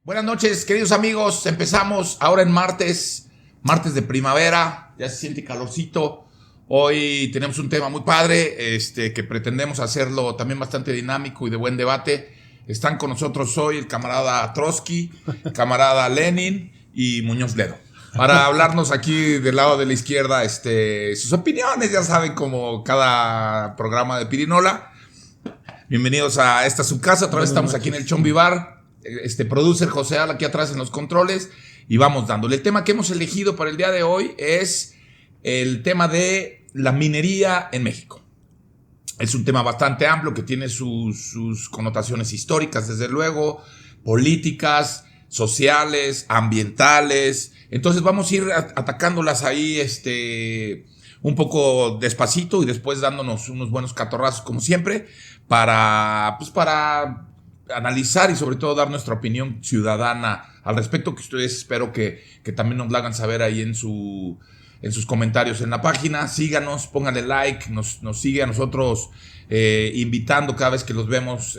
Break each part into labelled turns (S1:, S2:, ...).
S1: Buenas noches, queridos amigos. Empezamos ahora en martes de primavera. Ya se siente calorcito. Hoy tenemos un tema muy padre, que pretendemos hacerlo también bastante dinámico y de buen debate. Están con nosotros hoy el camarada Trotsky, camarada Lenin y Muñoz Ledo, para hablarnos aquí del lado de la izquierda, sus opiniones, ya saben, como cada programa de Pirinola. Bienvenidos a esta su casa. Otra vez estamos aquí en el Chombi Bar. Producer José Al aquí atrás en los controles y vamos dándole. El tema que hemos elegido para el día de hoy es el tema de la minería en México. Es un tema bastante amplio que tiene sus connotaciones históricas, desde luego, políticas, sociales, ambientales. Entonces vamos a ir atacándolas ahí un poco despacito y después dándonos unos buenos catorrazos como siempre para analizar y sobre todo dar nuestra opinión ciudadana al respecto, que ustedes espero que también nos la hagan saber ahí en sus comentarios en la página. Síganos, pónganle like, nos sigue a nosotros invitando cada vez que los vemos,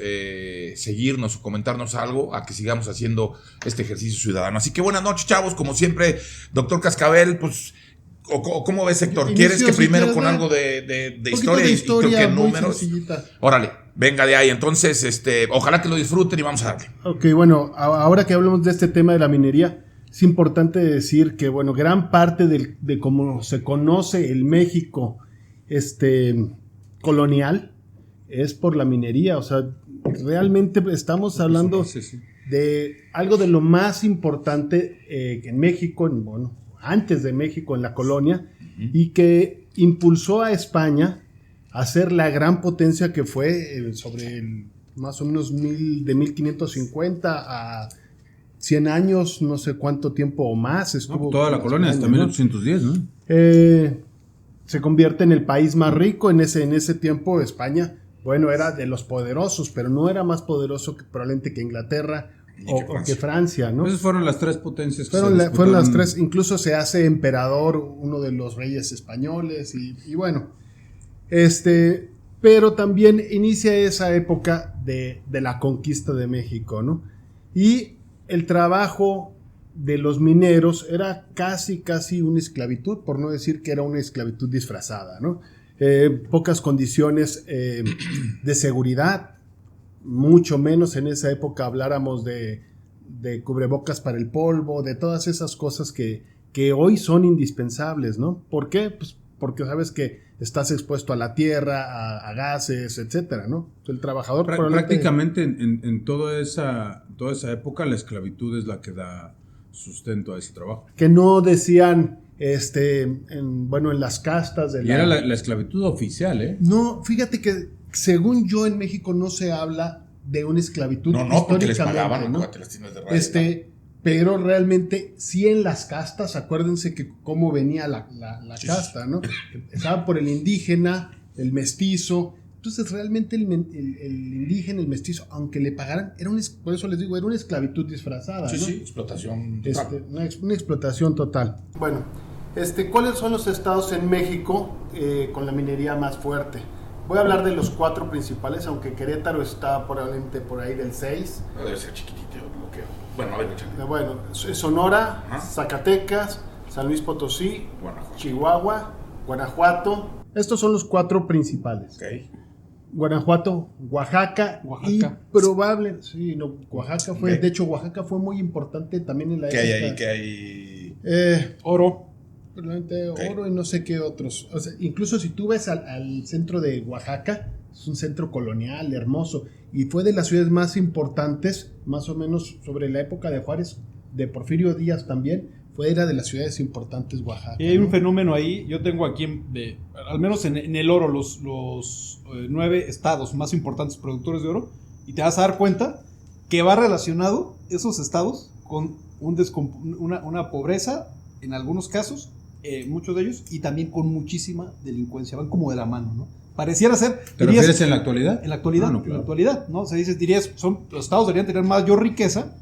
S1: seguirnos o comentarnos algo, a que sigamos haciendo este ejercicio ciudadano. Así que buenas noches, chavos, como siempre, doctor Cascabel, pues, ¿cómo ves, Héctor? ¿Quieres que primero con algo de historia y creo que números? Sencillita. Órale, venga de ahí. Entonces, ojalá que lo disfruten y vamos a darle.
S2: Ok, bueno, ahora que hablamos de este tema de la minería, es importante decir que, bueno, gran parte de cómo se conoce el México colonial es por la minería. O sea, realmente estamos hablando de algo de lo más importante en México, antes de México, en la colonia, y que impulsó a España a ser la gran potencia que fue sobre más o menos de 1550 a 100 años, no sé cuánto tiempo o más estuvo.
S3: Toda la colonia hasta 1810, ¿no?
S2: Se convierte en el país más rico en ese tiempo. España, bueno, era de los poderosos, pero no era más poderoso probablemente que Inglaterra o que Francia, ¿no?
S3: Esas fueron las tres potencias que
S2: fueron las tres. Incluso se hace emperador uno de los reyes españoles y bueno, pero también inicia esa época de la conquista de México, ¿no? Y el trabajo de los mineros era casi una esclavitud, por no decir que era una esclavitud disfrazada, ¿no? Pocas condiciones de seguridad, mucho menos en esa época habláramos de cubrebocas para el polvo, de todas esas cosas que hoy son indispensables, ¿no? ¿Por qué? Pues porque sabes que estás expuesto a la tierra, a gases, etcétera, ¿no? El trabajador
S3: prácticamente en toda esa época la esclavitud es la que da sustento a ese trabajo.
S2: Que no decían en las castas de
S3: y era la esclavitud oficial, ¿eh?
S2: No, fíjate que según yo en México no se habla de una esclavitud
S1: no, porque les pagaban, ¿no?
S2: Pero realmente sí en las castas, acuérdense que cómo venía la casta, ¿no? Empezaba por el indígena, el mestizo. Entonces realmente el indígena, el mestizo, aunque le pagaran, por eso les digo, era una esclavitud disfrazada, ¿no?
S1: Sí, explotación total.
S2: Una explotación total. Bueno, ¿cuáles son los estados en México con la minería más fuerte? Voy a hablar de los 4 principales, aunque Querétaro está probablemente por ahí del 6.
S1: No debe ser chiquitito lo que... Bueno, a ver, échale.
S2: Bueno, Sonora, Zacatecas, San Luis Potosí, Chihuahua, Guanajuato. Estos son los 4 principales.
S1: Okay.
S2: Guanajuato, Oaxaca. Y probable... Sí, no, Oaxaca fue... Okay. De hecho, Oaxaca fue muy importante también en la época.
S1: ¿Qué hay ahí?
S2: Oro. Probablemente oro y no sé qué otros. O sea, incluso si tú ves al centro de Oaxaca, es un centro colonial, hermoso, y fue de las ciudades más importantes, más o menos sobre la época de Juárez, de Porfirio Díaz también, era de las ciudades importantes Oaxaca.
S4: Y hay un fenómeno ahí, yo tengo aquí, al menos en el oro, los 9 estados más importantes productores de oro, y te vas a dar cuenta que va relacionado esos estados con una pobreza, en algunos casos, muchos de ellos, y también con muchísima delincuencia, van como de la mano, ¿no? Pareciera ser...
S3: ¿Te refieres en la actualidad?
S4: En la actualidad,
S3: no, claro.
S4: En la actualidad, ¿no? O sea, dirías, los estados deberían tener mayor riqueza,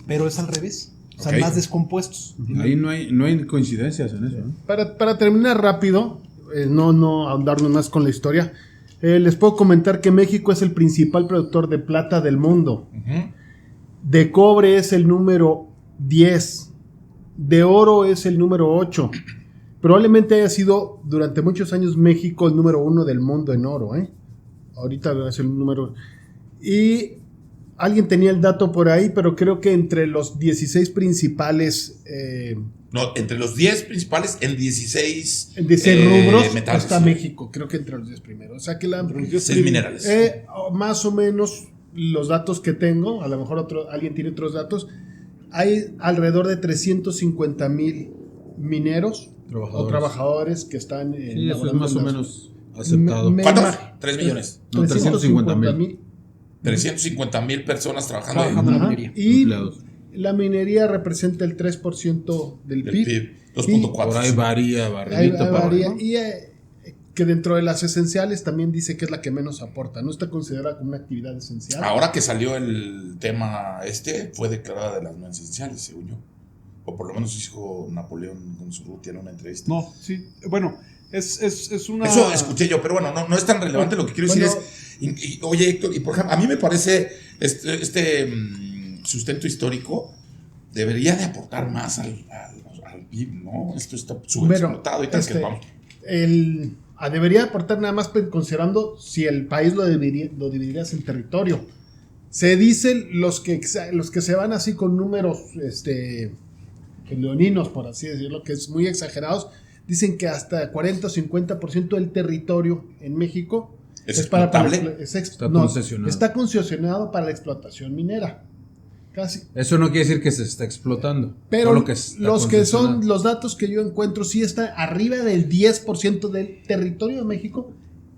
S4: pero es al revés, o sea, más descompuestos.
S3: Ahí no hay coincidencias en eso, ¿no?
S2: Para terminar rápido, no ahondarnos más con la historia, les puedo comentar que México es el principal productor de plata del mundo. de cobre es el número 10, de oro es el número 8. Probablemente haya sido durante muchos años México el número 1 del mundo en oro, ¿eh? Ahorita es el número... Y alguien tenía el dato por ahí, pero creo que entre los 16 principales...
S1: No, entre los 10 principales, en 16
S2: rubros
S1: metales.
S2: está México, creo que entre los 10 primeros. O sea que
S1: 6 minerales.
S2: Más o menos los datos que tengo, a lo mejor alguien tiene otros datos, hay alrededor de 350,000 mineros o trabajadores que están...
S3: Sí, eso es más o menos aceptado.
S1: ¿Cuántos? 3 millones.
S3: No, 350,000.
S1: 350,000 personas trabajando
S4: en la minería.
S2: Y
S3: empleados.
S2: la minería representa el 3% del PIB.
S1: 2.4.
S3: Por ahí varía,
S2: Ahí
S3: para
S2: varía.
S3: arriba.
S2: Y que dentro de las esenciales también dice que es la que menos aporta. No está considerada como una actividad esencial.
S1: Ahora que salió el tema fue declarada de las no esenciales, según yo. O por lo menos dijo Napoleón Gonzurrutia en una entrevista.
S4: No, sí. Bueno, es una...
S1: Eso escuché yo, pero bueno, no es tan relevante. Lo que quiero decir es... oye, Héctor, y por ejemplo, a mí me parece sustento histórico debería de aportar más al PIB, ¿no? Esto está subexplotado y tal que vamos.
S2: Debería aportar nada más considerando si el país lo dividirías en territorio. Se dicen los que se van así con números leoninos, por así decirlo, que es muy exagerados, dicen que hasta 40 o 50% del territorio en México
S1: está
S3: concesionado.
S2: Está concesionado para la explotación minera. Casi.
S3: Eso no quiere decir que se está explotando.
S2: Pero
S3: los
S2: que son los datos que yo encuentro, sí está arriba del 10% del territorio de México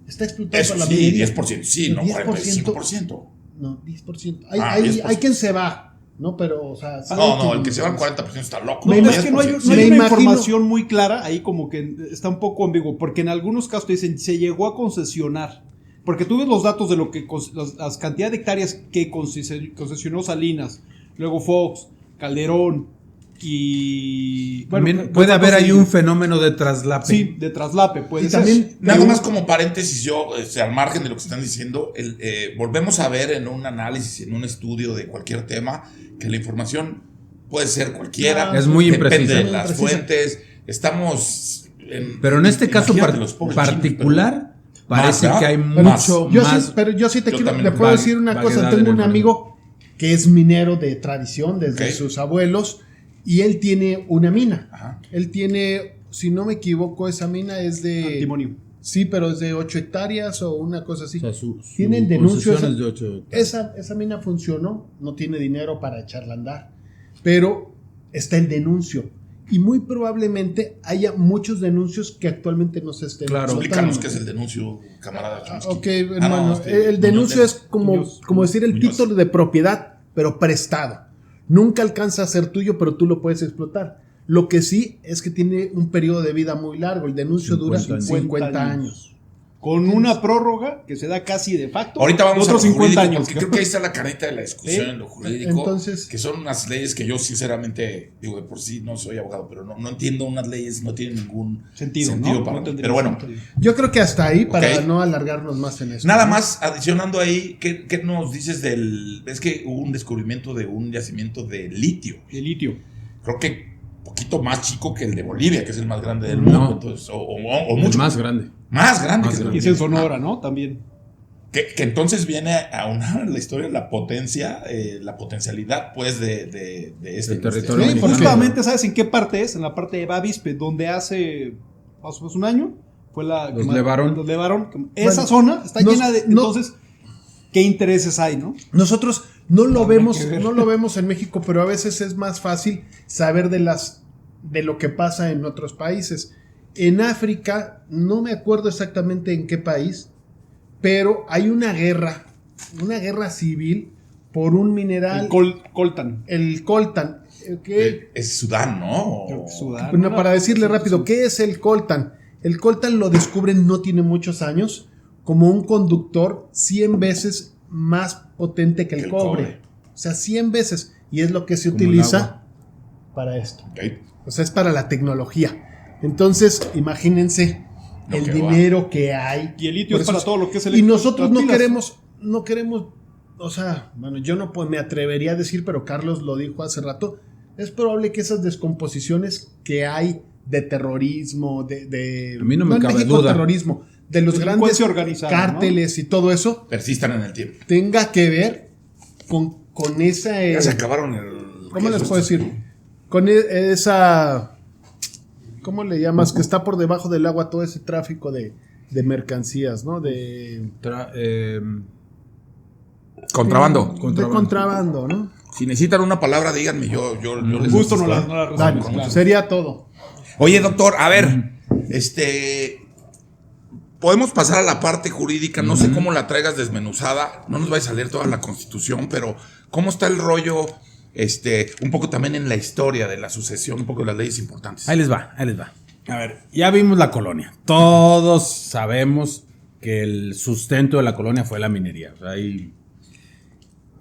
S2: está explotado
S1: Eso
S2: para la
S1: sí,
S2: minería.
S1: 10%, sí, no 45%.
S2: No, 10%.
S1: 10%.
S2: Hay quien se va, ¿no? Pero, o sea...
S1: No, el que se va al 40% está loco.
S4: No, es que no hay una información muy clara, ahí como que está un poco ambiguo, porque en algunos casos te dicen, se llegó a concesionar. Porque tú ves los datos de lo que las cantidad de hectáreas que concesionó Salinas, luego Fox, Calderón y... Bueno,
S3: también puede haber ahí un fenómeno de traslape.
S4: Sí, de traslape, puede ser.
S2: También,
S1: nada más como paréntesis, yo, al margen de lo que están diciendo, volvemos a ver en un análisis, en un estudio de cualquier tema, que la información puede ser cualquiera.
S3: Es muy imprecisa.
S1: Depende de las fuentes. Estamos...
S3: Pero en este caso particular... Parece que hay mucho más.
S2: Pero yo sí le puedo decir una cosa. Tengo un amigo que es minero de tradición desde sus abuelos y él tiene una mina. Ajá. Él tiene, si no me equivoco, esa mina es de...
S4: Antimonio.
S2: Sí, pero es de 8 hectáreas o una cosa así.
S3: O sea,
S2: tienen denuncias.
S3: De 8
S2: esa mina funcionó, no tiene dinero para echarla a andar, pero está el denuncio. Y muy probablemente haya muchos denuncios que actualmente no se estén
S1: explotando. Explícanos qué es el denuncio, camarada Chomsky.
S2: Ok, hermano. El denuncio es como decir el título de propiedad, pero prestado. Nunca alcanza a ser tuyo, pero tú lo puedes explotar. Lo que sí es que tiene un periodo de vida muy largo. El denuncio dura 50 años.
S4: Con una prórroga que se da casi de facto.
S1: Ahorita vamos
S4: otros
S1: a lo
S4: 50
S1: jurídico,
S4: años.
S1: porque creo que ahí está la carnita de la discusión en lo jurídico.
S2: Entonces,
S1: que son unas leyes que yo sinceramente, digo, de por sí no soy abogado, pero no entiendo unas leyes, no tienen ningún sentido
S4: ¿no?
S1: para
S4: mí.
S1: Pero bueno.
S2: Yo creo que hasta ahí, para no alargarnos más en eso.
S1: Nada más, adicionando ahí, ¿qué nos dices es que hubo un descubrimiento de un yacimiento de litio?
S4: De litio.
S1: Creo que poquito más chico que el de Bolivia, que es el más grande del mundo. Entonces, o mucho
S3: más grande.
S1: Más grande que el de
S4: Bolivia. Y es en Sonora, ¿no? También.
S1: Que entonces viene a unar la historia, la potencialidad, pues, de este
S3: territorio.
S4: Sí, justamente, ¿sabes en qué parte es? En la parte de Bavispe, donde hace más o menos un año fue
S3: los Levarón.
S4: Esa zona está llena de... Entonces, ¿qué intereses hay, no?
S2: Nosotros no lo vemos en México, pero a veces es más fácil saber de lo que pasa en otros países. En África, no me acuerdo exactamente en qué país, pero hay una guerra civil por un mineral.
S4: Coltan.
S2: El coltan.
S1: Es Sudán, ¿no?
S4: Creo que Sudán.
S2: Bueno, para decirle rápido, ¿qué es el coltan? El coltan lo descubren no tiene muchos años como un conductor 100 veces más potente que el cobre. O sea, 100 veces. Y es lo que se utiliza para esto.
S1: Okay.
S2: O sea, es para la tecnología. Entonces, imagínense el dinero que hay.
S4: Y el litio es para todo lo que es el
S2: Y nosotros no queremos, o sea, bueno, yo no me atrevería a decir, pero Carlos lo dijo hace rato, es probable que esas descomposiciones que hay de terrorismo,
S3: a mí no me cabe duda,
S2: terrorismo, de los grandes cárteles, ¿no? Y todo eso,
S1: persistan en el tiempo.
S2: Tenga que ver con esa...
S1: Ya se acabaron el...
S2: ¿Cómo les puedo decir? Con esa... ¿Cómo le llamas? Que está por debajo del agua todo ese tráfico de mercancías, ¿no?
S1: Contrabando.
S2: De contrabando, ¿no?
S1: Si necesitan una palabra, díganme, yo les
S4: Gusto no
S1: contesto,
S4: la
S2: Dale,
S4: resuelvo, claro.
S2: sería todo.
S1: Oye, doctor, a ver, podemos pasar a la parte jurídica, no sé cómo la traigas desmenuzada, no nos va a salir toda la Constitución, pero ¿cómo está el rollo, un poco también en la historia de la sucesión, un poco de las leyes importantes?
S3: Ahí les va. A ver, ya vimos la colonia. Todos sabemos que el sustento de la colonia fue la minería. O sea,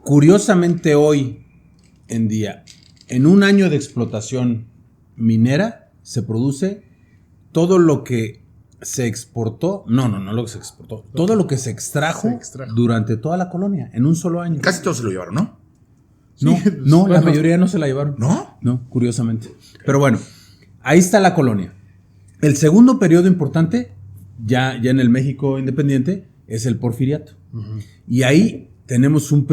S3: curiosamente hoy en día, en un año de explotación minera, se produce todo lo que se exportó, no lo que se exportó, todo lo que se extrajo durante toda la colonia, en un solo año.
S1: Casi todos se lo llevaron, ¿no?
S3: No, la mayoría no se la llevaron.
S1: ¿No?
S3: No, curiosamente. Pero bueno, ahí está la colonia. El segundo periodo importante, ya en el México independiente, es el porfiriato. Y ahí tenemos una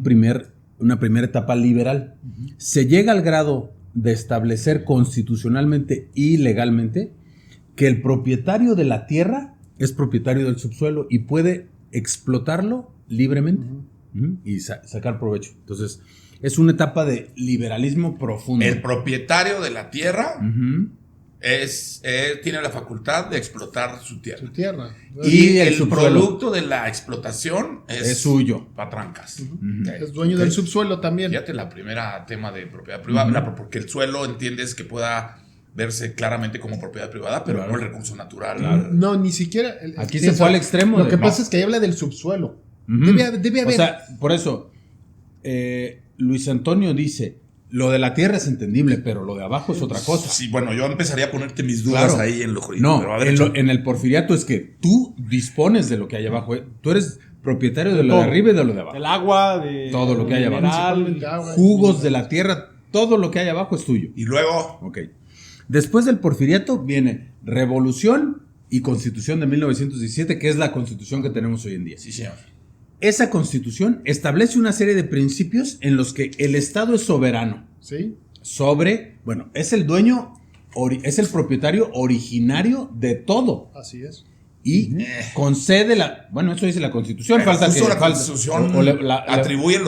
S3: primera etapa liberal. Se llega al grado de establecer constitucionalmente y legalmente que el propietario de la tierra es propietario del subsuelo y puede explotarlo libremente y sacar provecho. Entonces, es una etapa de liberalismo profundo.
S1: El propietario de la tierra tiene la facultad de explotar su tierra. Y el producto de la explotación es
S3: suyo.
S1: Patrancas.
S2: Es dueño del subsuelo también.
S1: Fíjate la primera tema de propiedad privada, porque el suelo entiendes que pueda verse claramente como propiedad privada, pero no el recurso natural.
S2: No, ni siquiera.
S3: Aquí se fue al extremo.
S2: Lo que pasa es que ahí habla del subsuelo. Debe haber.
S3: O sea, por eso, Luis Antonio dice, lo de la tierra es entendible, pero lo de abajo es otra cosa.
S1: Sí, bueno, yo empezaría a ponerte mis dudas ahí en lo jurídico.
S3: No,
S1: pero a ver,
S3: en el porfiriato es que tú dispones de lo que hay abajo. Tú eres propietario de lo de arriba y de lo de abajo.
S4: El agua, de
S3: todo lo que hay abajo.
S2: Agua,
S3: jugos de la tierra, todo lo que hay abajo es tuyo.
S1: Y luego...
S3: Ok. Después del porfiriato viene Revolución y Constitución de 1917, que es la Constitución que tenemos hoy en día.
S1: Sí, señor.
S3: Esa Constitución establece una serie de principios en los que el Estado es soberano.
S2: Sí.
S3: Es el dueño, es el propietario originario de todo.
S2: Así es.
S3: Y concede eso dice la Constitución.
S1: Pero
S3: falta que
S1: la Constitución atribuye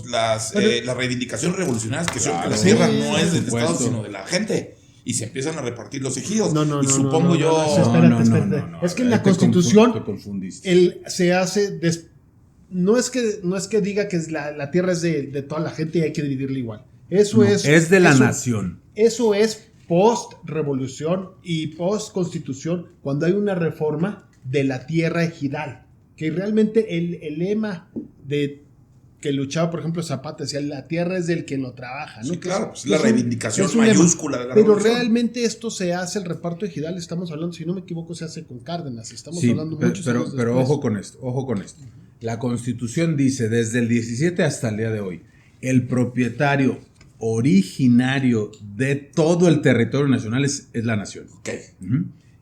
S1: las reivindicaciones revolucionarias que son que la tierra no es del Estado, sino de la gente. Y se empiezan a repartir los ejidos. Y supongo yo...
S2: Espérate. Es que en la Constitución se hace... No es que diga que la tierra es de toda la gente y hay que dividirla igual. Es
S3: de la nación.
S2: Eso es post-revolución y post-constitución, cuando hay una reforma de la tierra ejidal. Que realmente el lema de que luchaba, por ejemplo, Zapata, decía, la tierra es del que lo trabaja, ¿no?
S1: Sí, claro, es la reivindicación mayúscula de la
S2: Pero
S1: revolución.
S2: Realmente esto se hace, el reparto ejidal, estamos hablando, si no me equivoco, se hace con Cárdenas, estamos hablando muchos años
S3: pero
S2: después.
S3: ojo con esto. La Constitución dice, desde el 17 hasta el día de hoy, el propietario originario de todo el territorio nacional es la nación.
S1: Ok.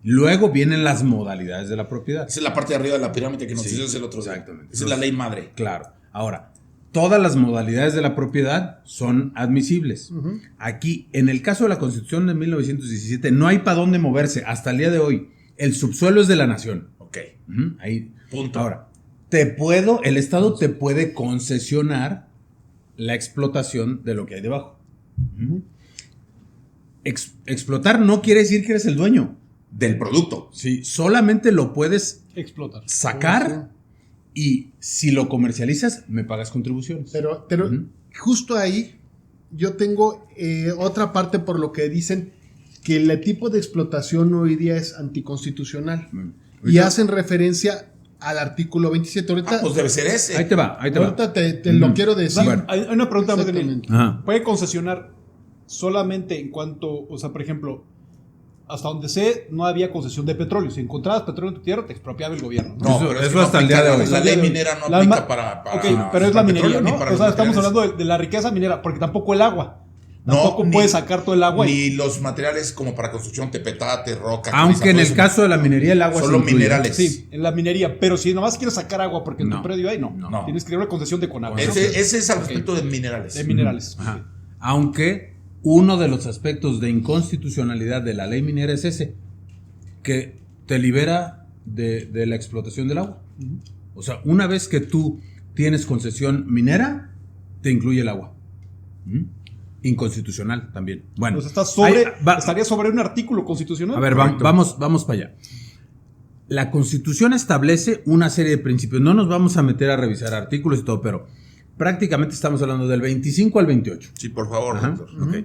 S3: Luego vienen las modalidades de la propiedad.
S1: Esa es la parte de arriba de la pirámide que nos dice el otro día.
S3: Exactamente.
S1: Esa es la ley madre.
S3: Claro. Ahora, todas las modalidades de la propiedad son admisibles. Aquí, en el caso de la Constitución de 1917, no hay para dónde moverse hasta el día de hoy. El subsuelo es de la nación.
S1: Ok.
S3: Ahí.
S1: Punto.
S3: Ahora, el Estado te puede concesionar la explotación de lo que hay debajo. Explotar no quiere decir que eres el dueño
S1: del producto.
S3: Sí, solamente lo puedes
S4: explotar,
S3: sacar y si lo comercializas me pagas contribuciones.
S2: Pero justo ahí yo tengo otra parte por lo que dicen que el tipo de explotación hoy día es anticonstitucional y hacen referencia al artículo 27. Ahorita,
S1: pues debe ser ese.
S3: Ahí te va.
S2: Ahorita te lo quiero decir.
S4: Bueno, hay una pregunta más.
S2: Exactamente.
S4: ¿Puede concesionar solamente en cuanto, o sea, por ejemplo, hasta donde sé, no había concesión de petróleo. Si encontrabas petróleo en tu tierra, te expropiaba el gobierno, ¿no?
S1: No,
S3: Eso-
S1: pero es
S3: eso
S1: que no
S3: hasta el día de
S1: aplica,
S3: hoy.
S1: La ley minera no aplica para
S4: Ok, pero es la minería,
S1: petróleo ni
S4: ¿no?
S1: para
S4: O
S1: los
S4: sea, estamos
S1: materiales.
S4: hablando de la riqueza minera, porque tampoco el agua.
S1: No,
S4: Tampoco
S1: ni-
S4: puedes sacar todo el agua.
S1: Ni los materiales como para construcción, tepetate, roca.
S3: Aunque
S1: caliza,
S3: en
S1: todo
S3: el
S1: eso.
S3: caso de la minería el agua
S1: Solo
S3: se incluye.
S1: minerales.
S4: Sí, en la minería. Pero si nomás quieres sacar agua porque en
S3: No.
S4: tu predio hay, no.
S1: No.
S4: Tienes que ir a una concesión de Conagua. ¿no?
S1: Ese es al respecto de minerales.
S4: De minerales.
S3: Ajá. Aunque uno de los aspectos de inconstitucionalidad de la ley minera es ese, que te libera de la explotación del agua. O sea, una vez que tú tienes concesión minera, te incluye el agua. Inconstitucional también. Bueno,
S4: Pues estás sobre,
S3: ahí va-
S4: estaría sobre un artículo constitucional.
S3: a ver, vamos para allá. La Constitución establece una serie de principios. No nos vamos a meter a revisar artículos y todo, pero prácticamente estamos hablando del 25 al 28.
S1: Sí, por favor,
S3: Ajá,
S1: doctor.
S3: ok.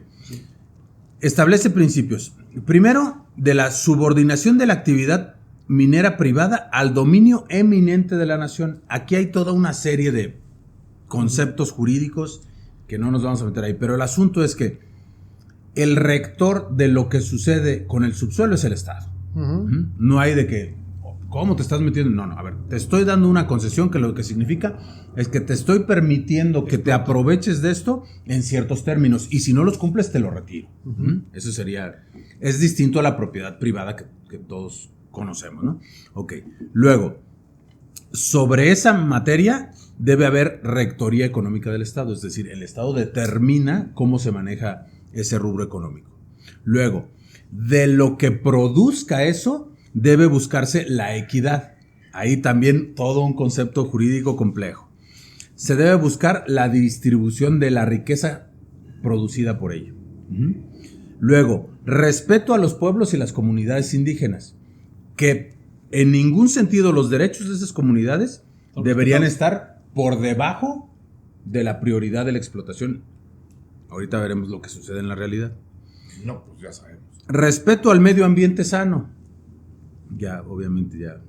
S3: Establece principios. Primero, de la subordinación de la actividad minera privada al dominio eminente de la nación. Aquí hay toda una serie de conceptos jurídicos que no nos vamos a meter ahí, pero el asunto es que el rector de lo que sucede con el subsuelo es el Estado.
S2: Ujú.
S3: No hay de que, ¿cómo te estás metiendo? No, a ver, te estoy dando una concesión que lo que significa es que te estoy permitiendo que te aproveches de esto en ciertos términos y si no los cumples te lo retiro. Eso sería, es distinto a la propiedad privada que todos conocemos, ¿no? Ok, luego, sobre esa materia debe haber rectoría económica del Estado, es decir, el Estado determina cómo se maneja ese rubro económico. Luego, de lo que produzca eso, debe buscarse la equidad. Ahí también todo un concepto jurídico complejo. Se debe buscar la distribución de la riqueza producida por ello. Luego, respeto a los pueblos y las comunidades indígenas, que en ningún sentido los derechos de esas comunidades deberían estar por debajo de la prioridad de la explotación. Ahorita veremos lo que sucede en la realidad.
S1: No, pues ya sabemos.
S3: Respeto al medio ambiente sano. Ya, obviamente, ya.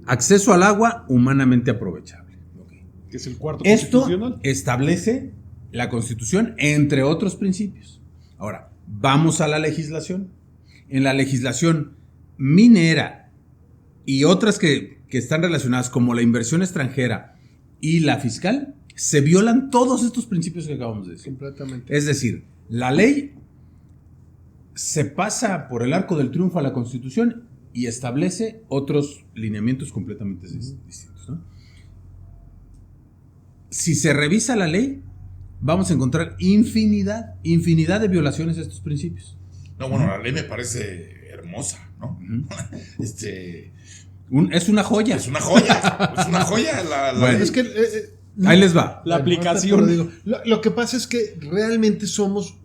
S3: Acceso al agua humanamente aprovechable.
S4: Que es el cuarto
S3: Esto
S4: constitucional.
S3: establece la Constitución, entre otros principios. Ahora, vamos a la legislación. En la legislación minera y otras que están relacionadas, como la inversión extranjera y la fiscal, se violan todos estos principios que acabamos de decir.
S2: Completamente.
S3: Es decir, la ley se pasa por el arco del triunfo a la Constitución y establece otros lineamientos completamente distintos, ¿no? Si se revisa la ley, vamos a encontrar infinidad de violaciones a estos principios.
S1: No, bueno, la ley me parece hermosa, ¿no?
S3: Es una joya.
S1: Es una joya. Es una joya la
S3: Bueno,
S1: ley.
S2: Es que
S3: Ahí les va.
S4: La
S2: Bueno,
S4: aplicación.
S2: ahorita te lo digo. Lo que pasa es que realmente somos,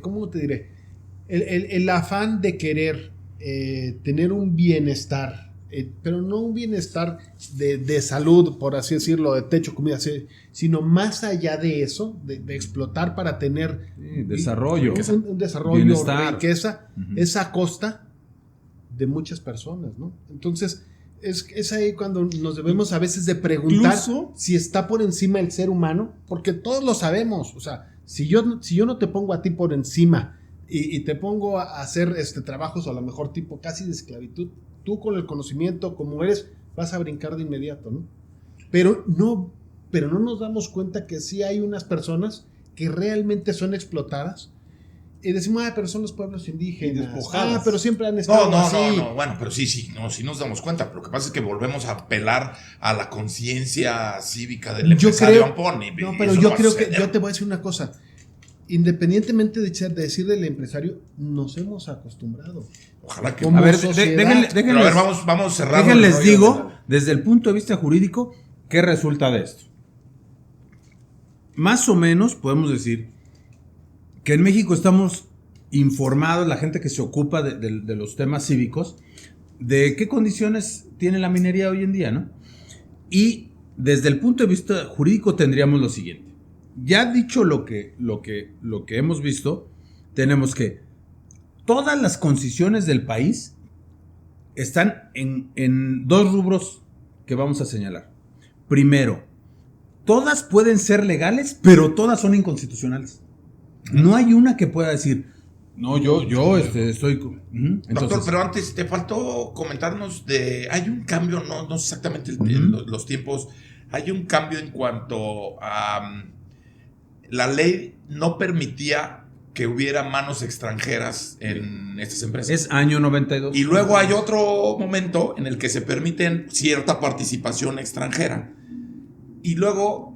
S2: ¿cómo te diré? El afán de querer tener un bienestar, pero no un bienestar de salud, por así decirlo, de techo, comida, sino más allá de eso, de explotar para tener
S3: Desarrollo.
S2: un desarrollo,
S3: Bienestar.
S2: riqueza,
S3: Ujú.
S2: es a costa de muchas personas, ¿no? Entonces, es ahí cuando nos debemos a veces de preguntar
S4: Incluso-
S2: si está por encima el ser humano, porque todos lo sabemos. O sea, si yo no te pongo a ti por encima y te pongo a hacer trabajos a lo mejor tipo casi de esclavitud, tú con el conocimiento como eres vas a brincar de inmediato, ¿no? Pero no nos damos cuenta que sí hay unas personas que realmente son explotadas. Y decimos, pero son los pueblos indígenas.
S4: Y despojadas.
S2: Pero siempre han estado así.
S1: No, bueno, pero sí nos damos cuenta. Pero lo que pasa es que volvemos a apelar a la conciencia cívica del empresario Ampón.
S2: No, pero yo creo que, yo te voy a decir una cosa. Independientemente de decir del empresario, nos hemos acostumbrado.
S1: Ojalá que...
S2: Como
S3: A ver,
S2: sociedad.
S1: Pero a ver, vamos cerrando.
S3: déjenles digo, desde el punto de vista jurídico, ¿qué resulta de esto? Más o menos podemos decir que en México estamos informados, la gente que se ocupa de los temas cívicos, de qué condiciones tiene la minería hoy en día, ¿no? Y desde el punto de vista jurídico tendríamos lo siguiente. Ya dicho lo que hemos visto, tenemos que todas las concesiones del país están en dos rubros que vamos a señalar. Primero, todas pueden ser legales, pero todas son inconstitucionales. No hay una que pueda decir, No, yo estoy...
S1: Doctor,
S3: Entonces,
S1: pero antes te faltó comentarnos hay un cambio, no sé exactamente los tiempos, hay un cambio en cuanto a la ley no permitía que hubiera manos extranjeras en estas empresas.
S3: es año 92.
S1: Y luego hay otro momento en el que se permiten cierta participación extranjera. Y luego,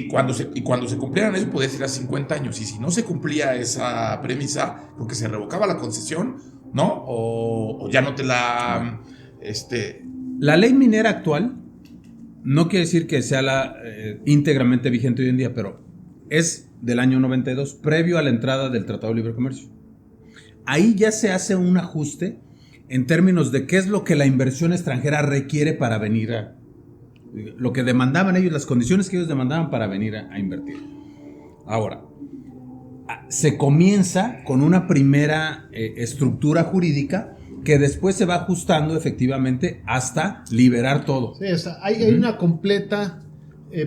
S1: cuando se cumplieran eso, podía ser a 50 años. Y si no se cumplía esa premisa, porque se revocaba la concesión, ¿no? O ya no te la...
S3: La ley minera actual no quiere decir que sea la íntegramente vigente hoy en día, pero es del año 92, previo a la entrada del Tratado de Libre Comercio. Ahí ya se hace un ajuste en términos de qué es lo que la inversión extranjera requiere para venir a... Lo que demandaban ellos, las condiciones que ellos demandaban para venir a invertir. Ahora, se comienza con una primera estructura jurídica que después se va ajustando efectivamente hasta liberar todo.
S2: Sí, hay una completa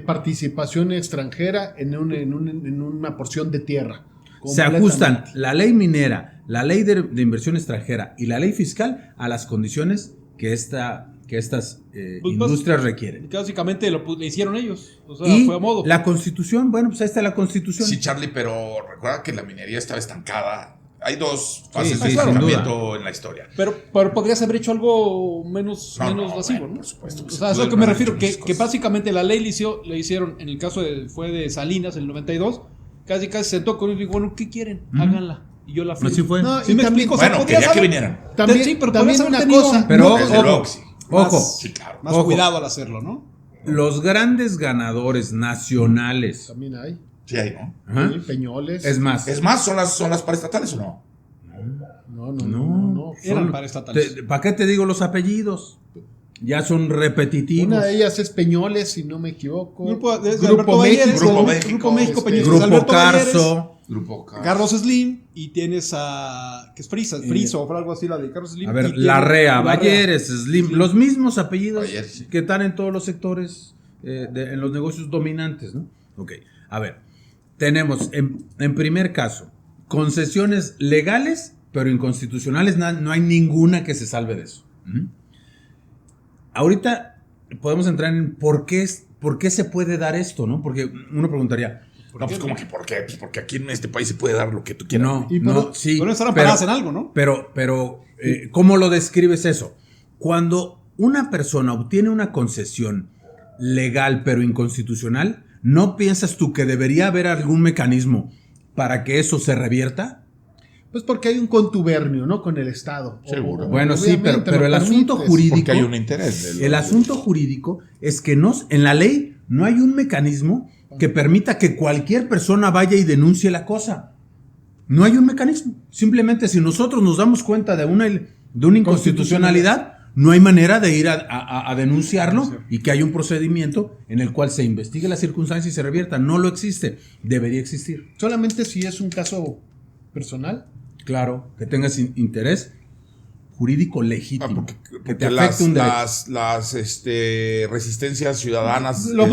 S2: participación extranjera en una porción de tierra.
S3: Se ajustan la ley minera, la ley de inversión extranjera y la ley fiscal a las condiciones que estas industrias requieren.
S4: Básicamente le hicieron ellos. O sea,
S3: Y
S4: fue a modo.
S3: la Constitución, bueno, pues ahí está la Constitución.
S1: Sí, Charlie, pero recuerda que la minería estaba estancada. Hay dos fases de
S3: sin
S1: estancamiento en la historia.
S4: Pero podrías haber hecho algo menos masivo,
S1: bueno,
S4: ¿no?
S1: por supuesto.
S4: O sea, es a lo que me refiero, que básicamente la ley le hicieron, en el caso fue de Salinas, en el 92, casi se sentó con él y dijo, bueno, ¿qué quieren? Háganla. Y yo la firmo.
S3: Así fue.
S2: No,
S4: ¿Sí
S2: y
S4: me
S2: también,
S4: explico? O sea,
S1: Bueno,
S4: podrías
S1: quería que
S4: haber-
S1: vinieran.
S2: también,
S4: Sí, pero
S2: también
S4: podrías haber
S2: una
S4: tenido-
S2: cosa.
S3: Pero
S1: Desde luego, sí.
S3: ojo,
S1: Sí, claro.
S4: Más
S3: Ojo.
S4: cuidado al hacerlo, ¿no?
S3: los grandes ganadores nacionales,
S2: También hay.
S1: Sí, hay, ¿no?
S3: ajá,
S2: Sí, Peñoles.
S3: es más,
S1: Es más, ¿son las paraestatales o no?
S2: No.
S4: Eran para estatales.
S3: ¿para qué te digo los apellidos? Ya son repetitivos.
S2: Una de ellas es Peñoles, si no me equivoco.
S4: Grupo de
S2: Grupo
S4: Alberto Valleres,
S2: México.
S1: Grupo
S4: Grupo
S1: México,
S4: México, Peñoles,
S3: Grupo
S4: Alberto Valleres,
S3: Carso.
S1: Grupo K.
S4: Carlos Slim, y tienes a... que es Friso o algo así, la de Carlos Slim.
S3: A ver,
S4: y tienes-
S3: Larrea,
S4: Larrea.
S3: Valleres, Slim, los mismos apellidos
S1: Valleres, sí.
S3: que están en todos los sectores, en los negocios dominantes, ¿no? Ok, a ver, tenemos en primer caso concesiones legales, pero inconstitucionales, no hay ninguna que se salve de eso. ¿Mm? Ahorita podemos entrar en por qué se puede dar esto, ¿no? Porque uno preguntaría,
S1: No, pues como que ¿por qué? Pues porque aquí en este país se puede dar lo que tú quieras.
S3: no,
S2: Y por-
S3: sí,
S4: Pero estarán
S3: pero-
S4: paradas en algo, ¿no?
S3: Pero, ¿cómo lo describes eso? Cuando una persona obtiene una concesión legal pero inconstitucional, ¿no piensas tú que debería haber algún mecanismo para que eso se revierta?
S2: Pues porque hay un contubernio, ¿no? Con el Estado.
S1: Seguro.
S3: Bueno, sí, pero
S2: Obviamente,
S3: el
S2: lo
S3: asunto
S2: permites.
S3: jurídico...
S1: Porque hay un interés.
S3: El asunto jurídico es que en la ley no hay un mecanismo que permita que cualquier persona vaya y denuncie la cosa. No hay un mecanismo. Simplemente si nosotros nos damos cuenta de una inconstitucionalidad, no hay manera de ir a denunciarlo y que haya un procedimiento en el cual se investigue la circunstancia y se revierta. No lo existe. Debería existir.
S2: Solamente si es un caso personal.
S3: Claro, que tengas interés jurídico legítimo. Que te
S1: Porque
S3: afecte un derecho.
S1: las resistencias ciudadanas
S2: Lo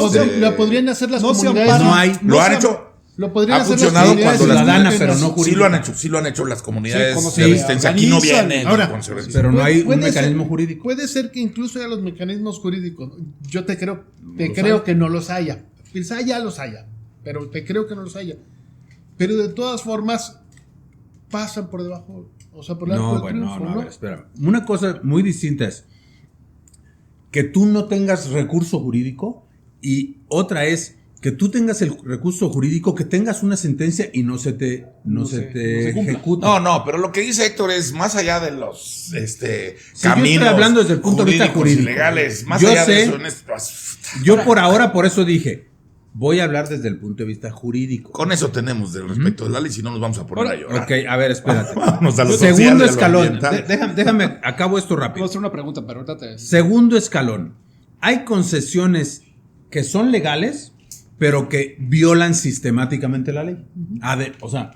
S2: podrían hacer las
S4: no se
S2: comunidades.
S4: amparan.
S3: No hay.
S1: lo han hecho.
S2: Lo podrían
S1: Ha
S2: hacer las
S1: funcionado
S2: comunidades
S1: cuando las
S3: ciudadanas,
S2: indígenas.
S3: pero no
S1: Sí lo han hecho las comunidades
S4: Sí, como
S1: de
S4: se
S1: resistencia. Aquí no
S4: organizan.
S1: vienen.
S2: Ahora,
S1: con su resistencia.
S3: Pero no hay un
S2: Puede
S3: mecanismo
S2: ser-
S3: jurídico.
S2: Puede ser que incluso haya los mecanismos jurídicos. Yo te creo
S3: los
S2: que no los haya. Quizá ya los haya, pero te creo que no los haya. Pero de todas formas pasan por debajo, o sea, por el arco
S3: No,
S2: del
S3: bueno,
S2: triunfo,
S3: no, a
S2: ¿no?
S3: ver, espera. Una cosa muy distinta es que tú no tengas recurso jurídico y otra es que tú tengas el recurso jurídico, que tengas una sentencia y no se te
S4: cumpla.
S3: ejecuta.
S1: No, pero lo que dice Héctor es más allá de los
S3: yo estoy
S1: caminos
S3: hablando desde el punto de vista
S1: jurídicos y
S3: jurídico.
S1: legales. Más
S3: Yo
S1: allá de
S3: sé-
S1: eso.
S3: Yo por eso dije, voy a hablar desde el punto de vista jurídico.
S1: Con eso tenemos del respecto de la ley, si no nos vamos a poner a llorar.
S3: Ok, a ver, espérate.
S1: Vámonos a lo social y a
S3: Segundo
S1: lo
S3: escalón.
S1: ambiental.
S3: Déjame, acabo esto
S4: Voy a
S3: rápido.
S4: hacer una pregunta, pero ahorita te...
S3: Segundo escalón. Hay concesiones que son legales, pero que violan sistemáticamente la ley. O sea,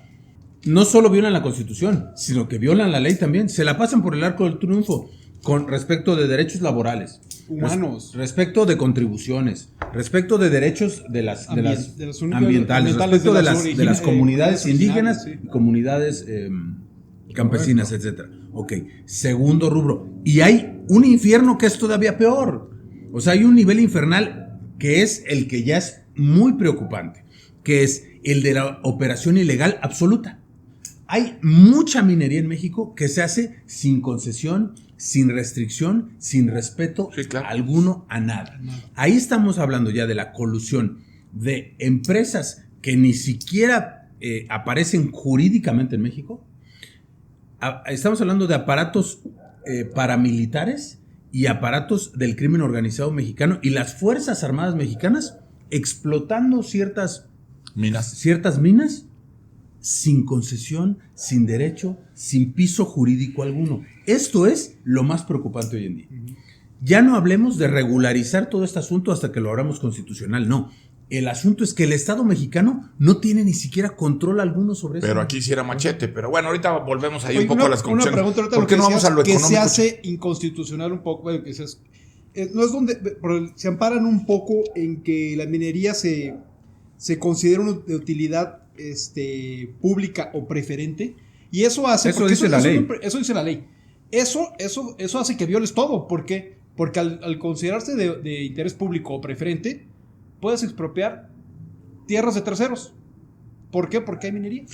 S3: no solo violan la Constitución, sino que violan la ley también. Se la pasan por el arco del triunfo con respecto de derechos laborales,
S4: Humanos.
S3: respecto de contribuciones, respecto de derechos de las
S4: de las
S3: ambientales, respecto de las comunidades indígenas
S4: originales,
S3: y comunidades campesinas, etcétera. Ok, segundo rubro. Y hay un infierno que es todavía peor. O sea, hay un nivel infernal que es el que ya es muy preocupante, que es el de la operación ilegal absoluta. Hay mucha minería en México que se hace sin concesión, sin restricción, sin respeto alguno a nada. Ahí estamos hablando ya de la colusión de empresas que ni siquiera aparecen jurídicamente en México. Estamos hablando de aparatos paramilitares y aparatos del crimen organizado mexicano y las Fuerzas Armadas mexicanas explotando ciertas minas sin concesión, sin derecho, sin piso jurídico alguno. Esto es lo más preocupante hoy en día. Ya no hablemos de regularizar todo este asunto hasta que lo hagamos constitucional, no. El asunto es que el Estado mexicano no tiene ni siquiera control alguno sobre eso.
S1: Pero aquí sí era machete. Pero bueno, ahorita volvemos ahí un poco a las conclusiones.
S4: Una pregunta ahorita.
S1: ¿Por qué no vamos a lo económico?
S4: Que se hace inconstitucional un poco. Bueno, no es donde se amparan un poco en que la minería se considera de utilidad pública o preferente. Y eso hace...
S3: Eso dice la ley.
S4: Eso dice la ley. Eso hace que violes todo. ¿Por qué? Porque al considerarse de interés público o preferente, puedes expropiar tierras de terceros. ¿Por qué? Porque hay minería.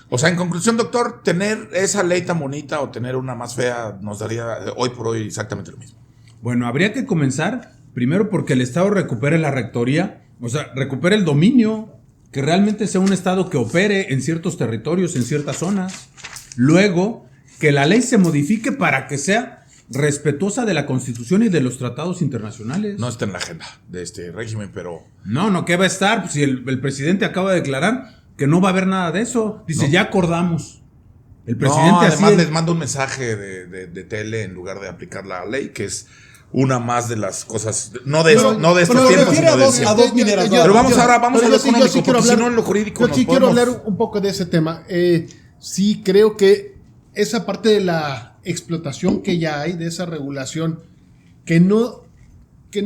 S1: O sea, en conclusión, doctor, tener esa ley tan bonita o tener una más fea nos daría hoy por hoy exactamente lo mismo.
S3: Bueno, habría que comenzar primero porque el Estado recupere la rectoría, o sea, recupere el dominio, que realmente sea un Estado que opere en ciertos territorios, en ciertas zonas. Luego, que la ley se modifique para que sea respetuosa de la Constitución y de los tratados internacionales.
S1: No está en la agenda de este régimen, pero...
S3: No, ¿qué va a estar? Pues si el presidente acaba de declarar que no va a haber nada de eso. Dice, ya acordamos. El presidente
S1: además les manda un mensaje de tele en lugar de aplicar la ley, que es una más de las cosas, no de estos tiempos, sino
S4: a dos mineras.
S1: Pero vamos a lo económico, porque si no en lo jurídico
S2: yo sí quiero hablar un poco de ese tema. Sí creo que esa parte de la explotación que ya hay, de esa regulación, que no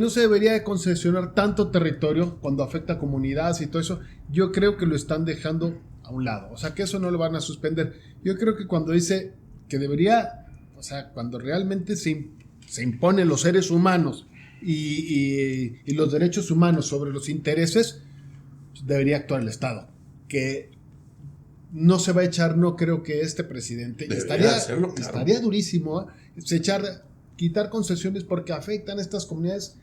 S2: se debería de concesionar tanto territorio cuando afecta a comunidades y todo eso, yo creo que lo están dejando a un lado. O sea, que eso no lo van a suspender. Yo creo que cuando dice que debería, o sea, cuando realmente se imponen los seres humanos y los derechos humanos sobre los intereses, pues debería actuar el Estado. Que no se va a echar, no creo que este presidente, estaría durísimo, quitar concesiones porque afectan a estas comunidades.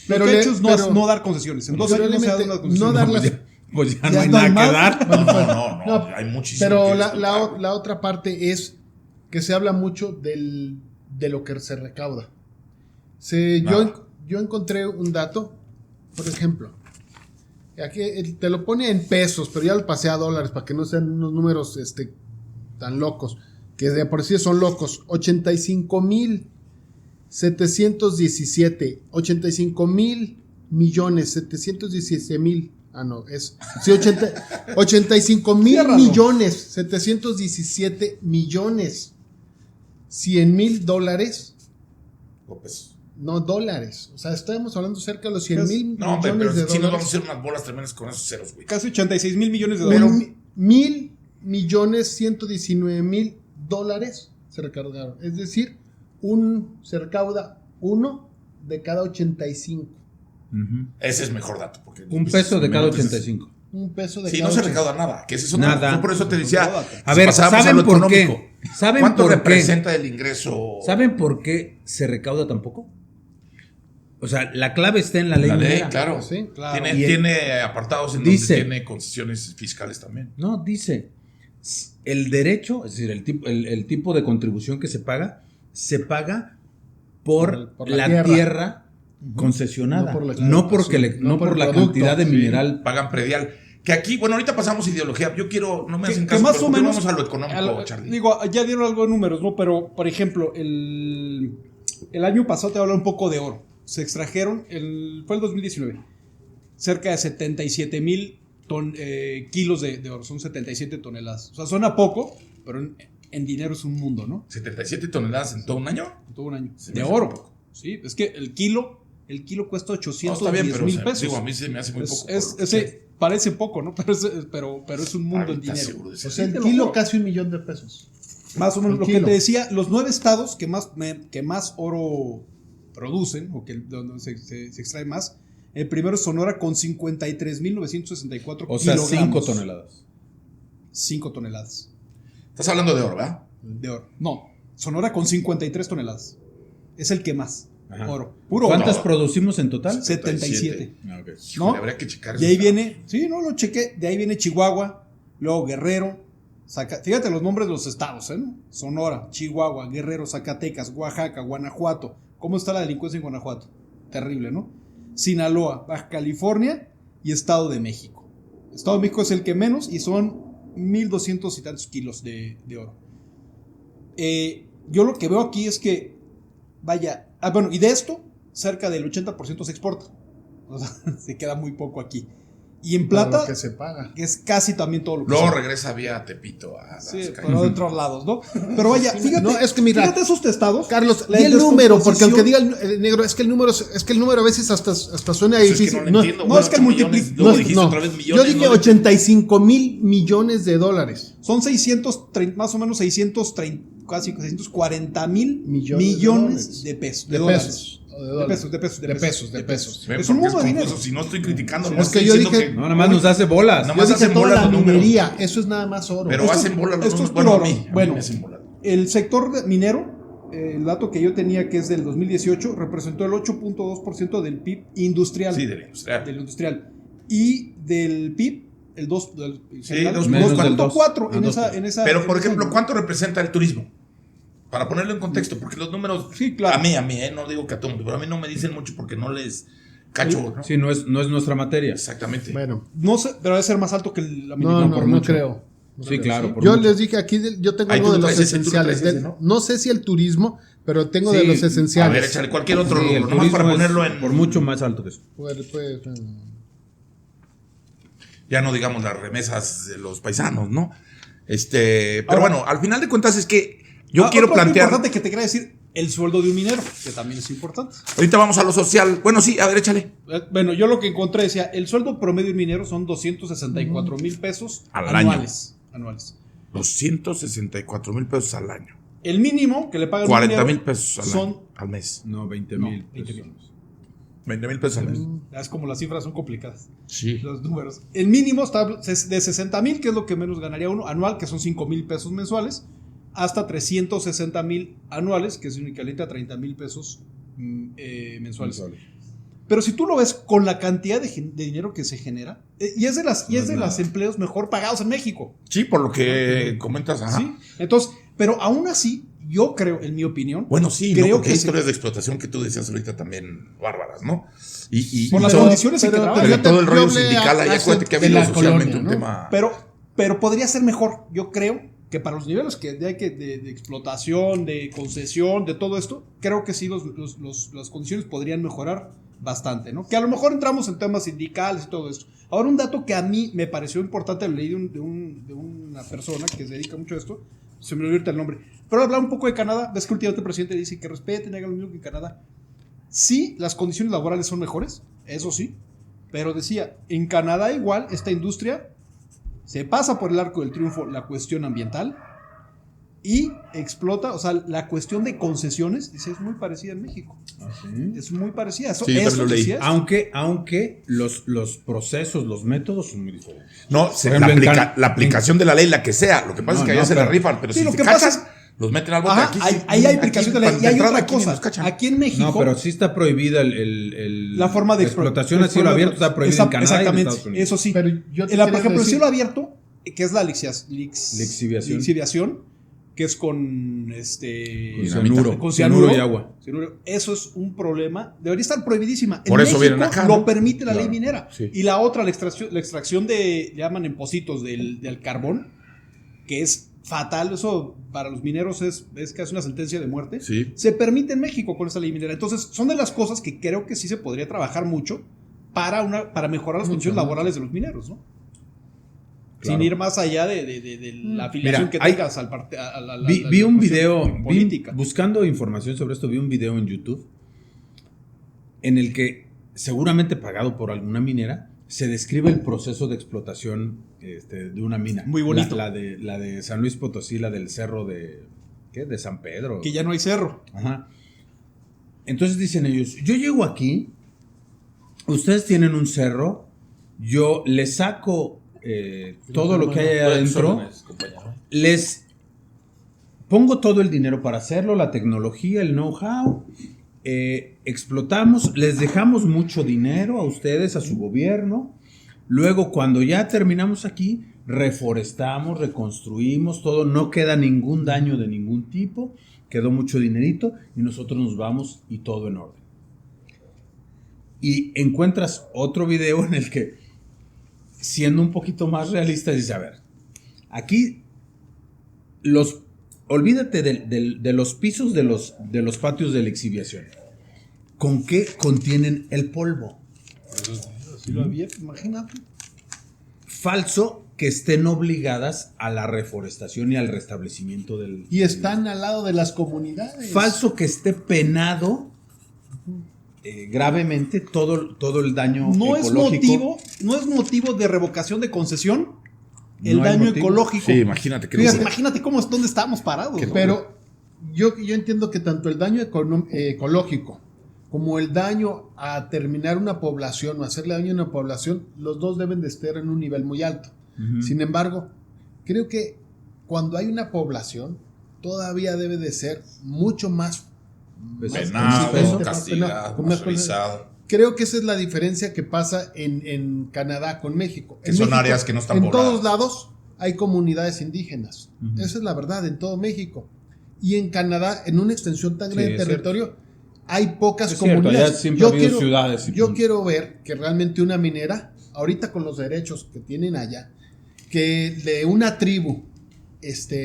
S4: Pero el hecho es no dar concesiones. En 2 años no se ha dado una concesión.
S2: No darlas.
S3: Pues ya no hay nada que dar.
S1: No, hay muchísimo.
S2: Pero la otra parte es que se habla mucho de lo que se recauda. Yo encontré un dato, por ejemplo, aquí te lo pone en pesos, pero ya lo pasé a dólares para que no sean unos números tan locos, que de por sí son locos. 85,717,000,000. Ah, no, es... Sí, 85,717,000,000. $100,000. No, dólares. O sea, estamos hablando cerca de los 100,000 millones de dólares.
S1: Si nos vamos a hacer unas bolas tremendas con esos ceros, güey.
S4: Casi 86,000 millones de dólares.
S2: $1,111,000 se recaudaron. Es decir, se recauda 1 de cada 85.
S3: Uh-huh.
S1: Ese es mejor dato. Porque
S3: un peso de cada 85.
S2: Un peso de
S1: cada 85. Sí,
S2: no
S1: se recauda nada. Que ese es
S3: nada.
S1: Yo por eso te decía.
S3: A ver, ¿saben por qué?
S1: ¿Cuánto representa el ingreso?
S3: ¿Saben por qué se recauda tan poco? O sea, la clave está en la ley.
S1: La ley, claro.
S2: Sí, claro.
S1: Tiene apartados en donde tiene concesiones fiscales también.
S3: No, dice, el derecho, es decir, el tipo de contribución que se paga por la tierra concesionada. No por la cantidad de mineral.
S1: Pagan predial. Que aquí, bueno, ahorita pasamos ideología. Yo quiero, no me hacen caso,
S4: más o menos
S1: vamos a lo económico, Charlie.
S4: Digo, ya dieron algo de números, ¿no? Pero, por ejemplo, el año pasado te voy a hablar un poco de oro. Se extrajeron, fue el 2019, cerca de 77,000 kilos de oro. Son 77 toneladas. O sea, suena poco, pero en dinero es un mundo, ¿no?
S1: 77 toneladas en todo un año.
S4: En todo un año. De oro. Poco. Sí, es que el kilo cuesta 810,000 pesos.
S1: Digo, a mí se me hace muy poco.
S4: Parece poco, ¿no? Pero es un mundo en dinero.
S2: O sea, el kilo casi $1,000,000.
S4: Más o menos lo que
S2: Tranquilo.
S4: te decía, los 9 estados que más oro producen, o que donde se extrae más, el primero es Sonora con 53.964
S3: O sea,
S4: kilogramos.
S3: 5 toneladas.
S4: 5 toneladas
S1: Estás hablando de oro, ¿verdad?
S4: de oro. No, Sonora con 53 toneladas. Es el que más.
S3: Ajá.
S4: Oro. Puro
S3: ¿Cuántas
S4: oro.
S3: producimos en total?
S4: 77.
S3: Ah, ok.
S1: Híjole,
S4: ¿No?
S1: habría que checar
S4: De ahí
S1: eso.
S4: viene, sí, no lo chequé, de ahí viene Chihuahua, luego Guerrero, fíjate los nombres de los estados, ¿no? Sonora, Chihuahua, Guerrero, Zacatecas, Oaxaca, Guanajuato. ¿Cómo está la delincuencia en Guanajuato? Terrible, ¿no? Sinaloa, Baja California y Estado de México. Estado de México es el que menos y son 1,200 y tantos kilos de oro. Yo lo que veo aquí es que, vaya, bueno, y de esto, cerca del 80% se exporta. O sea, se queda muy poco aquí. Y en
S2: Para
S4: plata,
S2: lo que se paga.
S4: que es casi también todo lo que
S1: Luego
S4: se-
S1: regresa vía Tepito a las
S4: Sí,
S1: calles.
S4: pero de otros lados, ¿no? Pero vaya, fíjate,
S2: No, es que mira,
S4: fíjate esos estados.
S2: Carlos,
S4: la
S2: di el número, porque aunque diga
S4: descomposición-
S2: el negro, es que el número a veces hasta suena
S1: Pues es que
S2: difícil.
S1: no lo entiendo.
S4: no, es que el
S1: millones,
S4: multipli-
S1: luego
S2: no,
S1: dijiste
S2: no.
S1: otra vez
S2: Yo
S1: millones.
S2: dije
S1: no le-
S2: 85 mil millones de dólares.
S4: Son 630, más o menos 630, casi 640 mil
S2: Millones
S4: millones
S2: de
S4: de pesos.
S2: De
S4: dólares.
S2: pesos. o
S4: De pesos, de pesos,
S2: De pesos.
S1: Ven,
S4: Es un
S1: porque
S4: mundo de dinero.
S1: confuso. Si no estoy criticando,
S2: Sí,
S1: no
S2: es que
S1: estoy
S2: yo
S1: diciendo
S2: dije-
S3: No, nada más nos hace bolas.
S1: No,
S2: Yo
S1: más
S2: dije
S1: hacen
S2: toda
S1: bola
S2: la
S1: los números.
S2: minería, eso es nada más oro.
S1: Pero
S4: Esto-
S1: hacen bola los
S4: esto es
S1: números.
S4: puro
S1: Bueno, a
S4: oro.
S1: mí
S4: Bueno.
S1: me hacen bola.
S4: El sector minero, el dato que yo tenía que es del 2018, representó el 8.2% del PIB industrial.
S1: Sí, de la industria.
S4: Del industrial. Y del PIB, el 2,
S1: Sí,
S3: menos del
S4: 2.4
S3: dos.
S4: en
S3: Ah,
S4: esa,
S3: dos.
S4: en esa.
S1: Pero, por
S4: en esa-
S1: ejemplo, ¿cuánto representa el turismo? Para ponerlo en contexto, porque los números,
S4: Sí, claro.
S1: a mí, no digo que a todo mundo, pero a mí no me dicen mucho porque no les cacho, ¿no?
S3: Sí, no es nuestra materia.
S1: Exactamente.
S2: Bueno,
S4: No sé, pero debe ser más alto que la
S2: no,
S4: minera.
S2: no, no creo.
S3: Sí, claro. por
S2: Yo
S3: mucho.
S2: les dije aquí, yo tengo
S1: Ahí
S2: algo
S1: tú
S2: de
S1: lo
S2: los
S1: traes ese, tú lo
S2: esenciales.
S1: traes ese, ¿no?
S2: No sé si el turismo, pero tengo de
S3: Sí,
S2: los
S1: A
S2: esenciales.
S1: ver, échale cualquier otro,
S3: Sí, el
S1: nomás
S3: turismo
S1: para
S3: es
S1: ponerlo en...
S3: por mucho más alto que eso.
S1: Ya no digamos las remesas de los paisanos, ¿no? Pero
S4: Ahora-
S1: bueno, al final de cuentas es que yo quiero
S4: Otro dato
S1: plantear...
S4: importante que te quería decir, el sueldo de un minero, que también es importante.
S1: Ahorita vamos a lo social. Bueno, sí, a ver, échale.
S4: Bueno, yo lo que encontré decía, el sueldo promedio de un minero son 264,000 pesos
S1: Al
S4: anuales.
S1: 264,000 pesos al año.
S4: El mínimo que le pagan a un
S1: 40,000
S4: minero
S1: pesos al
S4: son,
S1: año, al mes.
S3: No, 20
S4: No,
S3: mil.
S4: 20,000.
S1: 20,000 pesos al mes.
S4: es como las cifras son complicadas,
S1: Sí.
S4: los números. El mínimo está de 60,000, que es lo que menos ganaría uno anual, que son 5,000 pesos mensuales, hasta 360,000 anuales, que es un equivalente a 30,000 pesos mensuales. Pero si tú lo ves con la cantidad de dinero que se genera, y es de los empleos mejor pagados en México.
S1: Sí, por lo que comentas. Ajá.
S4: ¿Sí? Entonces, pero aún así, yo creo, en mi opinión,
S1: Bueno, sí,
S4: Creo
S1: ¿no? Porque
S4: que
S1: hay
S4: sí.
S1: historias de explotación que tú decías ahorita también bárbaras, ¿no? Y
S4: por las
S1: todo-
S4: condiciones en que trabajan.
S1: pero todo el
S2: yo
S1: rollo
S2: hablé
S1: sindical, ahí
S2: hace
S1: acuérdate que ha
S2: de
S1: habido
S2: la
S1: socialmente
S2: colonia,
S1: un
S2: ¿no?
S1: tema...
S4: Pero podría ser mejor, yo creo que para los niveles de explotación, de concesión, de todo esto, creo que sí las condiciones podrían mejorar bastante, ¿no? Que a lo mejor entramos en temas sindicales y todo esto. Ahora, un dato que a mí me pareció importante, lo leí de una persona que se dedica mucho a esto, se me olvidó ahorita el nombre, pero hablar un poco de Canadá. Ves que últimamente el presidente dice que respeten, hagan lo mismo que en Canadá. Sí, las condiciones laborales son mejores, eso sí, pero decía, en Canadá igual esta industria se pasa por el arco del triunfo la cuestión ambiental y explota, o sea, la cuestión de concesiones, dice, es muy parecida en México. Es muy parecida. Eso,
S1: Sí, yo también
S4: eso
S1: lo leí.
S4: sí es.
S3: Aunque los procesos, los métodos son muy diferentes.
S1: No,
S3: Por ejemplo,
S1: la aplicación de la ley, la que sea. Lo que pasa
S3: No,
S1: es que allá
S3: no,
S1: se la
S3: pero-
S1: rifan, pero
S4: Sí,
S1: si
S4: lo
S1: se
S4: que pasa
S1: cachan, los meten al bote.
S4: Ajá,
S1: Aquí sí,
S4: ahí hay
S1: aquí,
S4: aplicación de la ley. Y
S1: de
S4: hay
S1: entrada,
S4: otra
S1: aquí ni nos
S4: cosa.
S1: cachan.
S4: Aquí en México,
S3: No, pero sí está prohibida
S4: la forma de
S3: explotación a cielo abierto está prohibida en Canadá y en
S4: exactamente,
S3: Estados Unidos.
S4: eso sí.
S2: Pero yo te
S4: Por
S2: quiero
S4: ejemplo, el
S2: decir-
S4: cielo abierto, que es la
S3: Lixiviación.
S4: que es con
S3: Con
S1: Dinamita.
S3: cianuro, cianuro y agua.
S4: Cianuro. Eso es un problema. Debería estar prohibidísima.
S1: Por
S4: En
S1: eso
S4: México
S1: vienen acá,
S4: lo
S1: ¿no?
S4: permite la
S1: Claro,
S4: ley minera.
S1: sí.
S4: Y la otra, la extracción de, llaman en pocitos del carbón, que es fatal. Eso para los mineros es casi una sentencia de muerte.
S1: Sí.
S4: Se permite en México con esa ley minera. Entonces, son de las cosas que creo que sí se podría trabajar mucho para mejorar las condiciones laborales de los mineros, ¿no?
S3: Claro.
S4: Sin ir más allá de la afiliación
S3: Mira,
S4: que
S3: hay-
S4: tengas al partido.
S3: Vi un video,
S4: política.
S3: buscando información sobre esto, vi un video en YouTube en el que, seguramente pagado por alguna minera, se describe el proceso de explotación de una mina.
S4: Muy bonito.
S3: La de San Luis Potosí, la del cerro de San Pedro.
S4: Que ya no hay cerro.
S3: Ajá. Entonces dicen ellos, yo llego aquí, ustedes tienen un cerro, yo les saco todo lo que hay adentro, les pongo todo el dinero para hacerlo, la tecnología, el know-how, explotamos, les dejamos mucho dinero a ustedes, a su gobierno, luego cuando ya terminamos aquí, reforestamos, reconstruimos todo, no queda ningún daño de ningún tipo, quedó mucho dinerito y nosotros nos vamos y todo en orden. Y encuentras otro video en el que, siendo un poquito más realista, dices, a ver, aquí olvídate de los pisos de los patios de la exhibición. ¿Con qué contienen el polvo?
S4: Si lo había, imagínate.
S3: Falso que estén obligadas a la reforestación y al restablecimiento del...
S2: Y están al lado de las comunidades.
S3: Falso que esté penado gravemente todo el daño ecológico.
S4: No es motivo de revocación de concesión el
S3: No hay
S4: daño
S3: motivo.
S4: ecológico.
S1: Sí, imagínate.
S4: Fíjate, imagínate dónde estábamos parados.
S2: Pero yo entiendo que tanto el daño ecológico como el daño a terminar una población o hacerle daño a una población, los dos deben de estar en un nivel muy alto. Uh-huh. Sin embargo, creo que cuando hay una población, todavía debe de ser mucho más
S1: penado, castigado, autorizado.
S2: Creo que esa es la diferencia que pasa en Canadá con México.
S1: Que son México, áreas que no están pobladas.
S2: En todos lados hay comunidades indígenas. Uh-huh. Esa es la verdad, en todo México. Y en Canadá, en una extensión tan grande de territorio, hay pocas comunidades. Yo quiero ver que realmente una minera, ahorita con los derechos que tienen allá, que de una tribu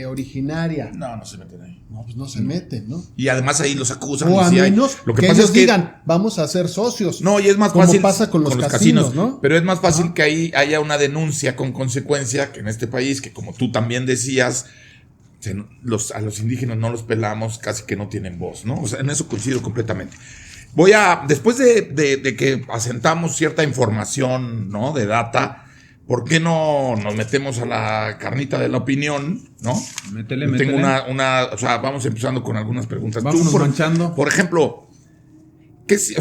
S2: originaria.
S1: No se meten ahí.
S2: No, pues no se meten, ¿no?
S1: Y además ahí los acusan.
S2: O a menos
S1: lo que
S2: que
S1: pasa
S2: ellos
S1: es que
S2: digan, vamos a ser socios.
S1: No, y es más fácil.
S2: Como pasa con los casinos, ¿no?
S1: Pero es más fácil que ahí haya una denuncia con consecuencia que en este país, que como tú también decías, a los indígenas no los pelamos, casi que no tienen voz, ¿no? O sea, en eso coincido completamente. Después de que asentamos cierta información, ¿no? De data, ¿por qué no nos metemos a la carnita de la opinión, ¿no?
S3: Métele.
S1: Tengo o sea, vamos empezando con algunas preguntas.
S3: Vamos manchando.
S1: Por ejemplo,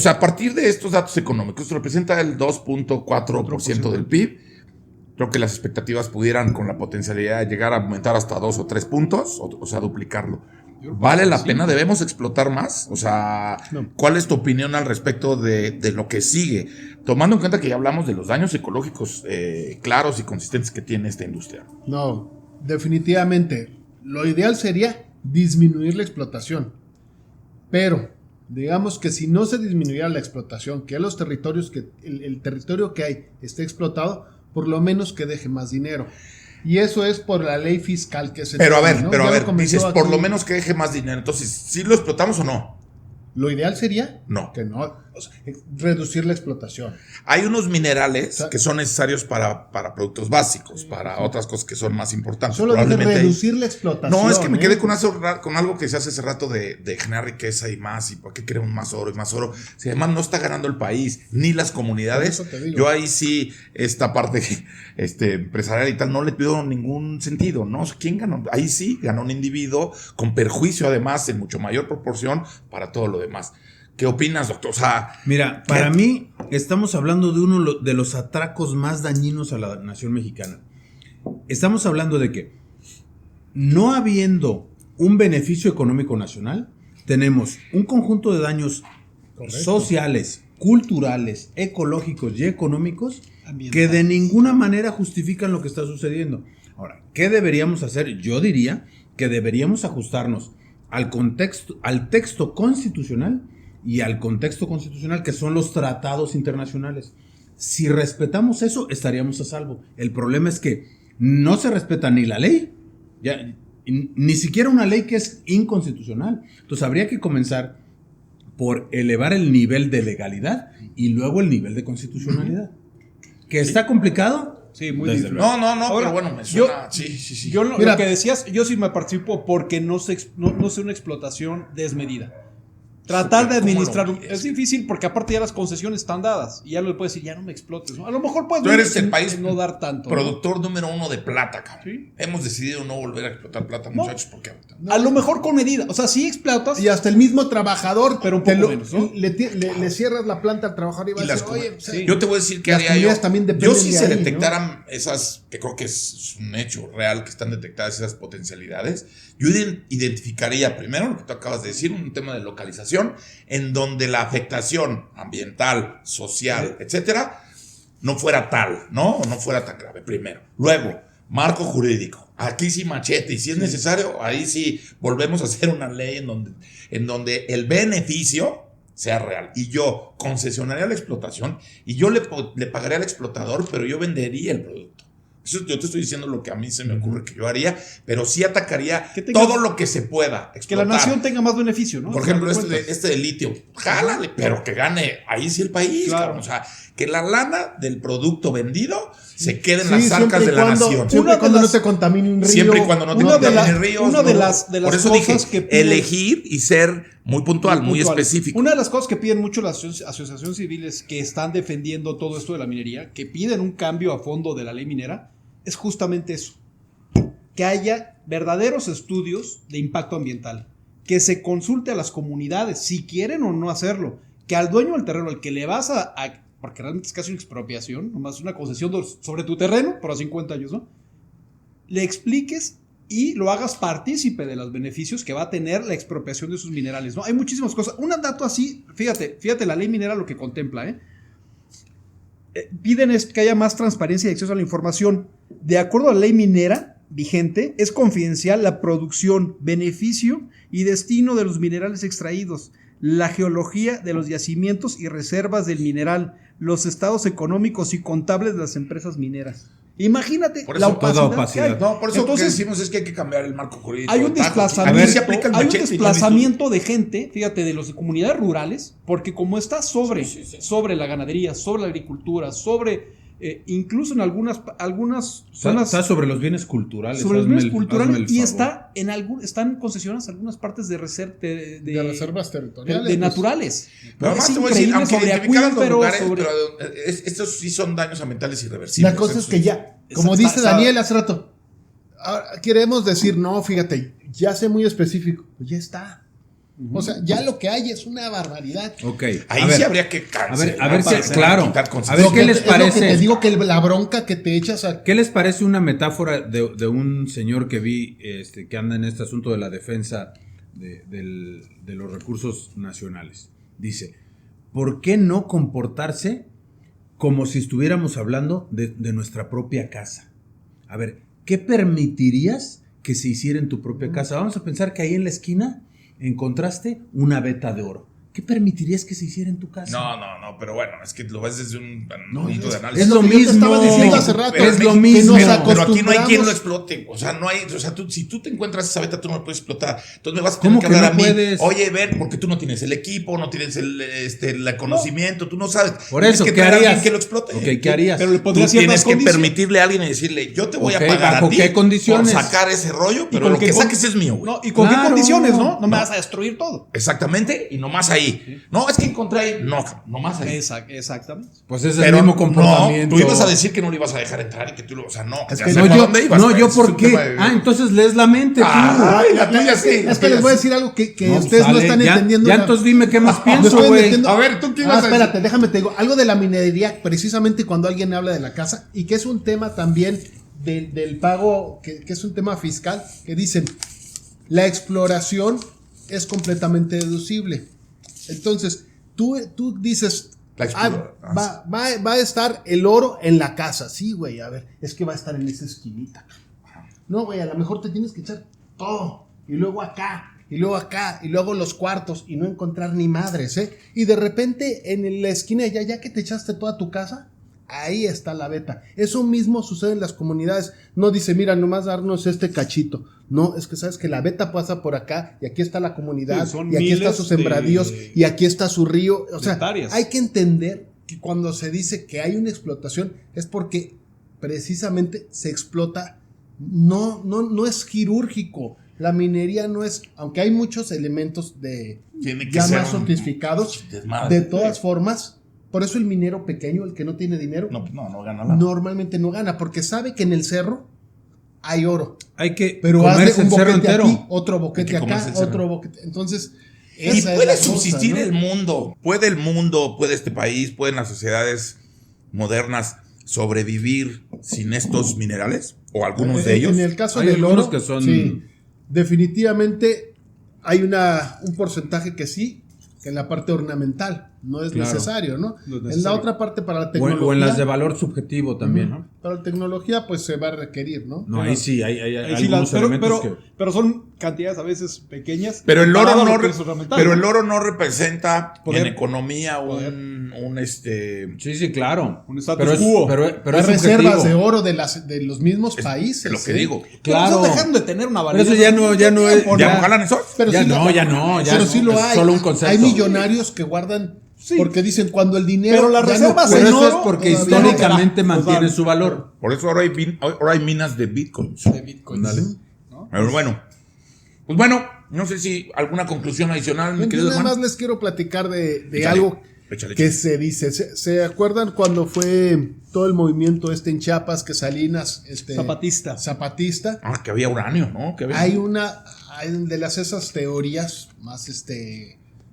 S1: a partir de estos datos económicos, representa el 2.4% del PIB. Creo que las expectativas pudieran, con la potencialidad de llegar a aumentar hasta 2 o 3 puntos, o sea, duplicarlo. ¿Vale la pena? ¿Debemos explotar más? O sea, ¿cuál es tu opinión al respecto de lo que sigue? Tomando en cuenta que ya hablamos de los daños ecológicos claros y consistentes que tiene esta industria.
S2: No, definitivamente. Lo ideal sería disminuir la explotación. Pero, digamos que si no se disminuyera la explotación, que los territorios, el territorio que hay esté explotado, por lo menos que deje más dinero. Y eso es por la ley fiscal que se
S1: Pero
S2: tiene,
S1: a ver, dices, por lo menos que deje más dinero. Entonces, ¿sí lo explotamos o no?
S2: Lo ideal sería
S1: que
S2: no, reducir la explotación.
S1: Hay unos minerales que son necesarios para productos básicos, para otras cosas que son más importantes.
S2: Solo reducir la explotación.
S1: No, es que me quedé con algo que se hace hace rato de generar riqueza y más, y por qué queremos más oro y más oro. Si además no está ganando el país, ni las comunidades, yo ahí sí, esta parte empresarial y tal, no le pido ningún sentido, ¿no? ¿Quién ganó? Ahí sí ganó un individuo con perjuicio, además, en mucho mayor proporción para todo lo demás. ¿Qué opinas, doctor? O sea,
S3: mira, para mí estamos hablando de uno de los atracos más dañinos a la nación mexicana. Estamos hablando de que, no habiendo un beneficio económico nacional, tenemos un conjunto de daños sociales, culturales, ecológicos y económicos que de ninguna manera justifican lo que está sucediendo. Ahora, ¿qué deberíamos hacer? Yo diría que deberíamos ajustarnos al texto constitucional y al contexto constitucional, que son los tratados internacionales. Si respetamos eso, estaríamos a salvo. El problema es que no se respeta ni la ley, ni siquiera una ley que es inconstitucional. Entonces habría que comenzar por elevar el nivel de legalidad y luego el nivel de constitucionalidad. ¿Que está complicado?
S4: Sí, muy difícil.
S1: No, ahora, pero bueno, me suena. Sí.
S4: Yo lo que decías, yo sí me participo porque no sea una explotación desmedida. Tratar de
S1: ¿Cómo lo
S4: administrar
S1: mides?
S4: es difícil porque aparte ya las concesiones están dadas y ya no le puedes decir, ya no me explotes, ¿no? A lo mejor puedes
S1: Tú eres el país
S4: no dar tanto, ¿no?
S1: productor número 1 de plata, cabrón.
S4: Sí.
S1: Hemos decidido no volver a explotar plata,
S4: No.
S1: muchachos, porque ahorita.
S4: A lo mejor con medida, o sea, sí explotas,
S2: Y hasta el mismo trabajador,
S4: Pero un
S2: te
S4: poco menos, ¿no?
S2: le cierras la planta al trabajador y va
S1: Y
S2: a
S1: las
S2: decir, oye,
S1: comunidades.
S2: o sea,
S1: Yo te voy a decir que
S2: las
S1: haría yo.
S2: comunidades también dependen
S1: Yo si
S2: de
S1: se
S2: ahí,
S1: detectaran esas, que creo que es un hecho real que están detectadas esas potencialidades, yo identificaría primero lo que tú acabas de decir, un tema de localización, en donde la afectación ambiental, social, etcétera, no fuera tal, ¿no? O no fuera tan grave, primero. Luego, marco jurídico. Aquí sí machete, y si es necesario, ahí sí volvemos a hacer una ley en donde el beneficio sea real. Y yo concesionaría la explotación y yo le pagaría al explotador, pero yo vendería el producto. Eso yo te estoy diciendo lo que a mí se me ocurre que yo haría, pero sí atacaría
S4: Que tengas-
S1: todo lo que se pueda explotar.
S4: que la nación tenga más beneficio, ¿no?
S1: Por
S4: Al final
S1: ejemplo,
S4: de cuentas.
S1: este de litio, jálale, pero que gane ahí sí el país,
S4: Claro.
S1: cabrón. O sea, que la lana del producto vendido se quede en
S2: sí,
S1: las arcas de la nación.
S2: Siempre
S4: Una
S2: y
S4: de
S2: cuando
S4: las-
S2: no te contamine un río.
S1: Siempre y cuando no te
S4: una de
S1: contaminen
S4: la-
S1: ríos.
S4: una de
S1: no.
S4: las
S1: Por eso
S4: cosas
S1: dije,
S4: que pide-
S1: elegir y ser muy puntual, muy
S4: puntual.
S1: específico.
S4: Una de las cosas que piden mucho las asociaciones civiles que están defendiendo todo esto de la minería, que piden un cambio a fondo de la ley minera, es justamente eso. Que haya verdaderos estudios de impacto ambiental. Que se consulte a las comunidades si quieren o no hacerlo. Que al dueño del terreno, al que le vas porque realmente es casi una expropiación, nomás una concesión sobre tu terreno por 50 años, ¿no? Le expliques y lo hagas partícipe de los beneficios que va a tener la expropiación de sus minerales, ¿no? Hay muchísimas cosas. Un dato así, fíjate, la ley minera lo que contempla, piden es que haya más transparencia y acceso a la información. De acuerdo a la ley minera vigente, es confidencial la producción, beneficio y destino de los minerales extraídos, la geología de los yacimientos y reservas del mineral, los estados económicos y contables de las empresas mineras. Imagínate
S1: Por
S4: la
S1: eso,
S3: toda
S4: opacidad que hay.
S1: No, por eso lo que
S4: Entonces,
S1: decimos es que hay que cambiar el marco jurídico.
S4: hay un
S1: de Tajo.
S4: desplazamiento,
S1: A ver si aplica el
S4: hay un
S1: machete y no el
S4: desplazamiento de gente, fíjate, de las comunidades rurales, porque como está sobre la ganadería, sobre la agricultura, sobre incluso en algunas zonas
S3: Está sobre los bienes culturales.
S4: sobre los
S3: hazme
S4: bienes culturales
S3: hazme el
S4: y
S3: favor.
S4: están concesionadas algunas partes de
S2: de reservas territoriales.
S4: de
S2: pues.
S4: naturales.
S1: Pero además
S4: Es
S1: te voy a decir,
S4: increíble,
S1: aunque
S4: sobre
S1: identificaran los
S4: acuíferos,
S1: lugares,
S4: sobre-
S1: pero estos sí son daños ambientales irreversibles.
S2: La cosa es
S1: Eso
S2: que
S1: sí.
S2: ya, como
S4: Está-
S2: dice
S4: está-
S2: Daniel hace rato, ahora queremos decir, no, fíjate, ya sé muy específico, pues ya está. O sea, ya lo que hay es una barbaridad.
S3: Ok.
S1: Ahí
S3: a ver,
S1: sí habría que
S3: a ver,
S1: para
S3: qué- claro.
S1: quitar
S3: A
S1: concesión.
S3: ver, ¿qué les
S2: Es lo que
S3: parece?
S2: te digo que la bronca que te echas a...
S3: ¿Qué les parece una metáfora de un señor que vi que anda en este asunto de la defensa de los recursos nacionales? Dice, ¿por qué no comportarse como si estuviéramos hablando de nuestra propia casa? A ver, ¿qué permitirías que se hiciera en tu propia casa? Vamos a pensar que ahí en la esquina encontraste una veta de oro. ¿Qué permitirías que se hiciera en tu casa?
S1: No, pero bueno, es que lo ves desde un
S2: No,
S1: punto de
S2: es
S1: análisis.
S3: Es lo
S2: que yo te
S3: mismo.
S2: estaba diciendo hace rato.
S1: Pero
S3: Es lo
S1: México-
S3: mismo.
S2: que nos
S1: Pero aquí no hay quien lo
S2: acostumbramos-
S1: explote. O sea, no hay. O sea, si tú te encuentras esa beta, tú no la puedes explotar. Entonces me vas a
S3: ¿Cómo
S1: tener que
S3: que
S1: hablar
S3: no
S1: a mí.
S3: puedes?
S1: Oye, ver, porque tú no tienes el equipo, no tienes el conocimiento, tú no sabes.
S3: Por
S1: Tienes
S3: eso,
S1: que
S3: ¿qué
S1: traer a alguien
S3: harías?
S1: que lo explote.
S3: Ok, ¿qué harías?
S4: Pero le
S1: Tú
S4: pondrías
S1: tienes
S4: ciertas
S1: que
S4: condiciones.
S1: permitirle a alguien y decirle, yo te voy
S3: Ok,
S1: a pagar
S3: ¿bajo
S1: a ti
S3: qué condiciones?
S1: por sacar ese rollo, pero
S4: con
S1: lo
S4: qué
S1: que
S4: con-
S1: saques es mío, güey.
S4: No, ¿y con qué
S3: Claro.
S4: condiciones, no? No me vas a destruir todo.
S1: Exactamente, y nomás ahí. No, es que encontré ahí. No, nomás ahí.
S4: Exactamente.
S3: Pues es el
S1: Pero
S3: mismo comportamiento.
S1: no, tú ibas a decir que no le ibas a dejar entrar y que tú lo. O sea, no.
S2: Es
S1: ya
S2: que
S1: sé
S3: No,
S1: por
S3: yo,
S1: dónde ibas,
S3: no,
S1: pero
S3: yo
S1: ese es
S3: ¿por
S1: un
S3: qué?
S1: tema de-
S3: Entonces lees la mente tú.
S1: Ay, la tuya sí.
S2: Es que les voy a decir algo que
S3: No,
S2: ustedes no
S3: sale,
S2: están
S3: ya,
S2: entendiendo.
S3: Ya entonces dime qué más
S2: No
S3: pienso,
S2: estoy
S3: güey.
S2: entendiendo.
S1: A ver, ¿tú qué ibas a decir?
S2: Espérate, déjame te digo. Algo de la minería, precisamente cuando alguien habla de la casa, y que es un tema también del pago, que es un tema fiscal, que dicen, la exploración es completamente deducible. Entonces, tú dices,
S1: La exploración.
S2: va a estar el oro en la casa. Sí, güey, a ver, es que va a estar en esa esquinita. No, güey, a lo mejor te tienes que echar todo. Y luego acá, y luego acá, y luego los cuartos, y no encontrar ni madres, ¿eh? Y de repente, en la esquina, ya que te echaste toda tu casa, ahí está la veta. Eso mismo sucede en las comunidades. No dice, mira, nomás darnos este cachito. No, es que sabes que la veta pasa por acá, y aquí está la comunidad,
S4: Sí, son
S2: y aquí están
S4: miles
S2: sus sembradíos, y aquí está su río. O sea,
S4: hectáreas.
S2: hay que entender que cuando se dice que hay una explotación, es porque precisamente se explota. No es quirúrgico. La minería no es, aunque hay muchos elementos
S1: Tiene que
S2: ya
S1: ser
S2: más
S1: un
S2: sofisticados,
S1: desmadre.
S2: de todas formas, por eso el minero pequeño, el que no tiene dinero,
S1: No gana nada.
S2: normalmente no gana, porque sabe que en el cerro hay oro.
S3: Hay que
S2: Pero hazle
S3: comerse
S2: un
S3: el cerro
S2: boquete
S3: entero.
S2: aquí, otro boquete
S1: Hay que
S2: acá,
S1: comerse el cerro.
S2: otro boquete. Entonces,
S1: Y
S2: esa es
S1: puede
S2: la cosa,
S1: subsistir
S2: ¿no?
S1: el mundo. Puede el mundo, puede este país, pueden las sociedades modernas sobrevivir sin estos minerales o algunos de ellos.
S2: En el caso
S3: Hay
S2: del
S3: algunos
S2: oro,
S3: que son-
S2: sí, definitivamente hay un porcentaje que sí, que en la parte ornamental no es
S3: Claro.
S2: necesario, ¿no?
S4: No es
S2: En la
S4: necesario.
S2: otra parte para la
S3: O
S2: tecnología.
S3: en las de valor subjetivo también, ¿no?
S2: Para la tecnología, pues se va a requerir, ¿no?
S3: No, ahí sí, hay
S4: Ahí sí
S3: algunos elementos que...
S4: pero son cantidades a veces pequeñas.
S1: Pero el
S4: comparado
S1: oro
S4: a
S1: no,
S4: lo que es ornamental,
S1: pero
S4: ¿no?
S1: el oro no representa
S4: Poder.
S1: en economía
S4: Poder.
S3: Sí, claro.
S4: Un status
S3: pero es,
S4: quo.
S3: pero
S2: Hay
S3: es
S2: reservas
S3: subjetivo.
S2: de oro de los mismos países.
S1: Es lo que
S2: ¿eh?
S1: digo.
S4: Pero
S3: Claro.
S4: están dejando de tener una
S3: Pero
S4: validez.
S3: eso ya no es...
S1: ¿Ya
S3: ya-
S1: no jalan eso?
S2: Pero
S3: Ya
S2: sí
S3: no, ya no, ya
S2: pero
S3: no,
S2: sí lo
S3: es
S2: hay.
S3: solo un concepto.
S2: Hay millonarios que guardan
S4: Sí.
S2: porque dicen cuando el dinero.
S4: Pero las
S2: ya
S4: reservas
S2: no
S3: Pero
S4: en
S2: puede-
S3: eso es
S4: oro
S3: porque
S2: todavía
S3: históricamente
S4: no.
S3: mantiene
S4: Nos dan.
S3: su valor.
S1: Por eso ahora hay minas de bitcoins.
S4: de Bitcoin.
S3: Dale.
S4: ¿no?
S1: Pero bueno. Pues bueno, no sé si alguna conclusión adicional, mi
S2: Yo
S1: querido
S2: nada más
S1: hermano.
S2: les quiero platicar de
S1: Échale,
S2: algo
S1: échale,
S2: que
S1: échale.
S2: se dice. ¿Se acuerdan cuando fue todo el movimiento en Chiapas que Salinas zapatista?
S1: Ah, que había uranio, ¿no? Que había...
S2: Hay de esas teorías más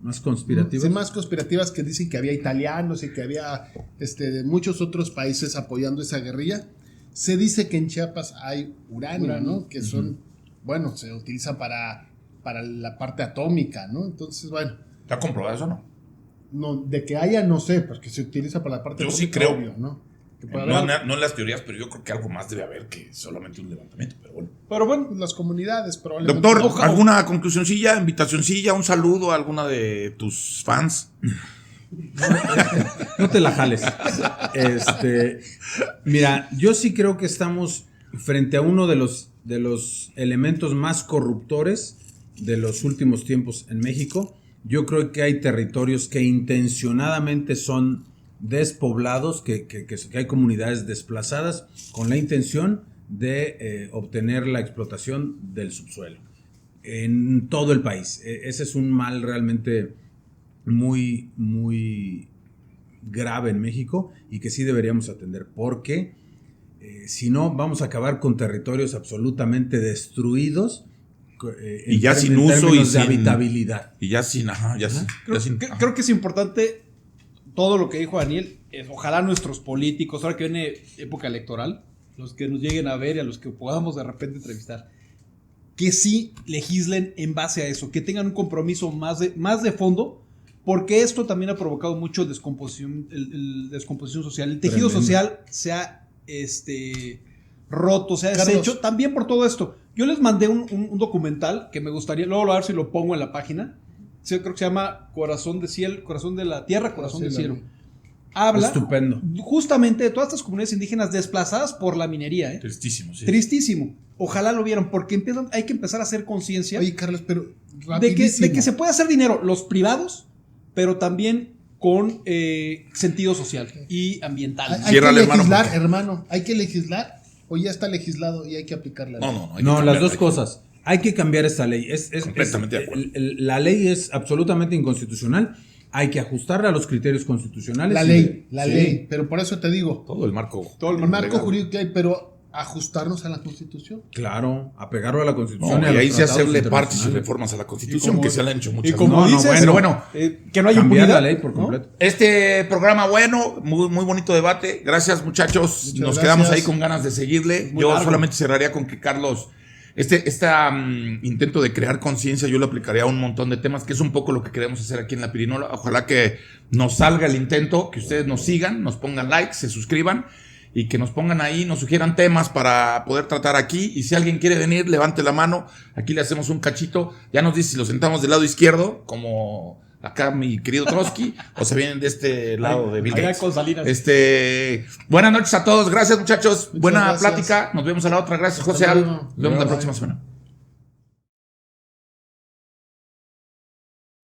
S3: Más conspirativo.
S2: sí, más conspirativas que dicen que había italianos y que había de muchos otros países apoyando esa guerrilla. Se dice que en Chiapas hay uranio, ¿no? Que son, bueno, se utiliza para la parte atómica, ¿no? Entonces, bueno,
S1: ¿Está comprobado eso o no?
S2: no, de que haya no sé, porque se utiliza para la parte
S1: Yo sí
S2: atómica,
S1: creo.
S2: obvio, ¿no? Que puede
S1: No,
S2: haber,
S1: no en las teorías, pero yo creo que algo más debe haber que solamente un levantamiento. Pero bueno.
S4: Pero bueno,
S2: pues, las comunidades probablemente.
S1: Doctor, ¿alguna conclusioncilla, invitacioncilla, un saludo a alguna de tus fans?
S3: No te la jales. Mira, yo sí creo que estamos frente a uno de los elementos más corruptores de los últimos tiempos en México. Yo creo que hay territorios que intencionadamente son despoblados, que hay comunidades desplazadas con la intención de obtener la explotación del subsuelo en todo el país. Ese es un mal realmente muy, muy grave en México y que sí deberíamos atender, porque si no vamos a acabar con territorios absolutamente destruidos
S1: Y ya sin
S3: en
S1: uso
S3: términos
S1: y
S3: de
S1: sin-
S3: habitabilidad.
S1: Y ya sin,
S4: creo que es importante todo lo que dijo Daniel. Ojalá nuestros políticos, ahora que viene época electoral, los que nos lleguen a ver y a los que podamos de repente entrevistar, que sí legislen en base a eso, que tengan un compromiso más de fondo, porque esto también ha provocado mucho descomposición, descomposición social. El tejido
S3: Tremendo.
S4: social se ha roto, se ha
S2: Carlos.
S4: deshecho también por todo esto. Yo les mandé un documental que me gustaría, luego a ver si lo pongo en la página. Sí, creo que se llama Corazón de Cielo, Corazón de la Tierra, Corazón
S2: Sí,
S4: del
S2: la
S4: Cielo.
S2: vi.
S4: Habla
S3: Estupendo.
S4: justamente de todas estas comunidades indígenas desplazadas por la minería.
S1: Tristísimo, sí.
S4: Tristísimo. Ojalá lo vieran, porque hay que empezar a hacer conciencia
S2: Oye, Carlos, pero
S4: de
S2: rapidísimo.
S4: que se puede hacer dinero, los privados, pero también con sentido social y ambiental.
S2: Hay que
S1: Ciérrale, hermano,
S2: legislar,
S1: porque-
S2: hermano. Hay que legislar o ya está legislado y hay que aplicar la ley.
S1: No, hay que
S3: No,
S1: cambiar,
S3: las dos
S1: hay que-
S3: cosas. Hay que cambiar esta ley.
S1: Completamente de acuerdo.
S3: La ley es absolutamente inconstitucional. Hay que ajustarla a los criterios constitucionales.
S2: La
S3: y-
S2: ley, la
S3: Sí.
S2: ley. Pero por eso te digo,
S1: Todo el marco.
S4: Todo
S2: el marco
S1: legal.
S2: jurídico que hay, pero ajustarnos a la Constitución.
S3: Claro, apegarlo a la
S1: No,
S3: Constitución.
S1: y
S3: a los
S1: ahí sí
S3: tratados
S1: hacerle parches y
S3: internacionales.
S1: reformas a la Constitución,
S4: Y como-
S1: que se le han hecho muchas.
S4: Y como
S3: No, no,
S4: dices,
S1: Pero bueno,
S4: que no hay
S3: Cambiar
S4: impunidad.
S3: la ley por
S4: ¿no?
S3: completo.
S1: este programa bueno, muy, muy bonito debate. Gracias, muchachos.
S2: Muchas
S1: Nos
S2: gracias.
S1: quedamos ahí con ganas de seguirle.
S4: Muy
S1: Yo
S4: largo.
S1: solamente cerraría con que Carlos, intento de crear conciencia, yo lo aplicaría a un montón de temas, que es un poco lo que queremos hacer aquí en La Pirinola. Ojalá que nos salga el intento, que ustedes nos sigan, nos pongan like, se suscriban y que nos pongan ahí, nos sugieran temas para poder tratar aquí. Y si alguien quiere venir, levante la mano. Aquí le hacemos un cachito. Ya nos dice si lo sentamos del lado izquierdo, como acá mi querido Trotsky, o se vienen de este lado de Bill
S4: Allá
S1: Gates.
S4: con Salinas.
S1: Buenas noches a todos. Gracias, muchachos.
S2: Muchas
S1: Buena
S2: gracias.
S1: plática. Nos vemos a la otra. Gracias, José
S2: Hasta
S1: Al.
S2: luego.
S1: Nos vemos la
S2: Bye.
S1: próxima semana.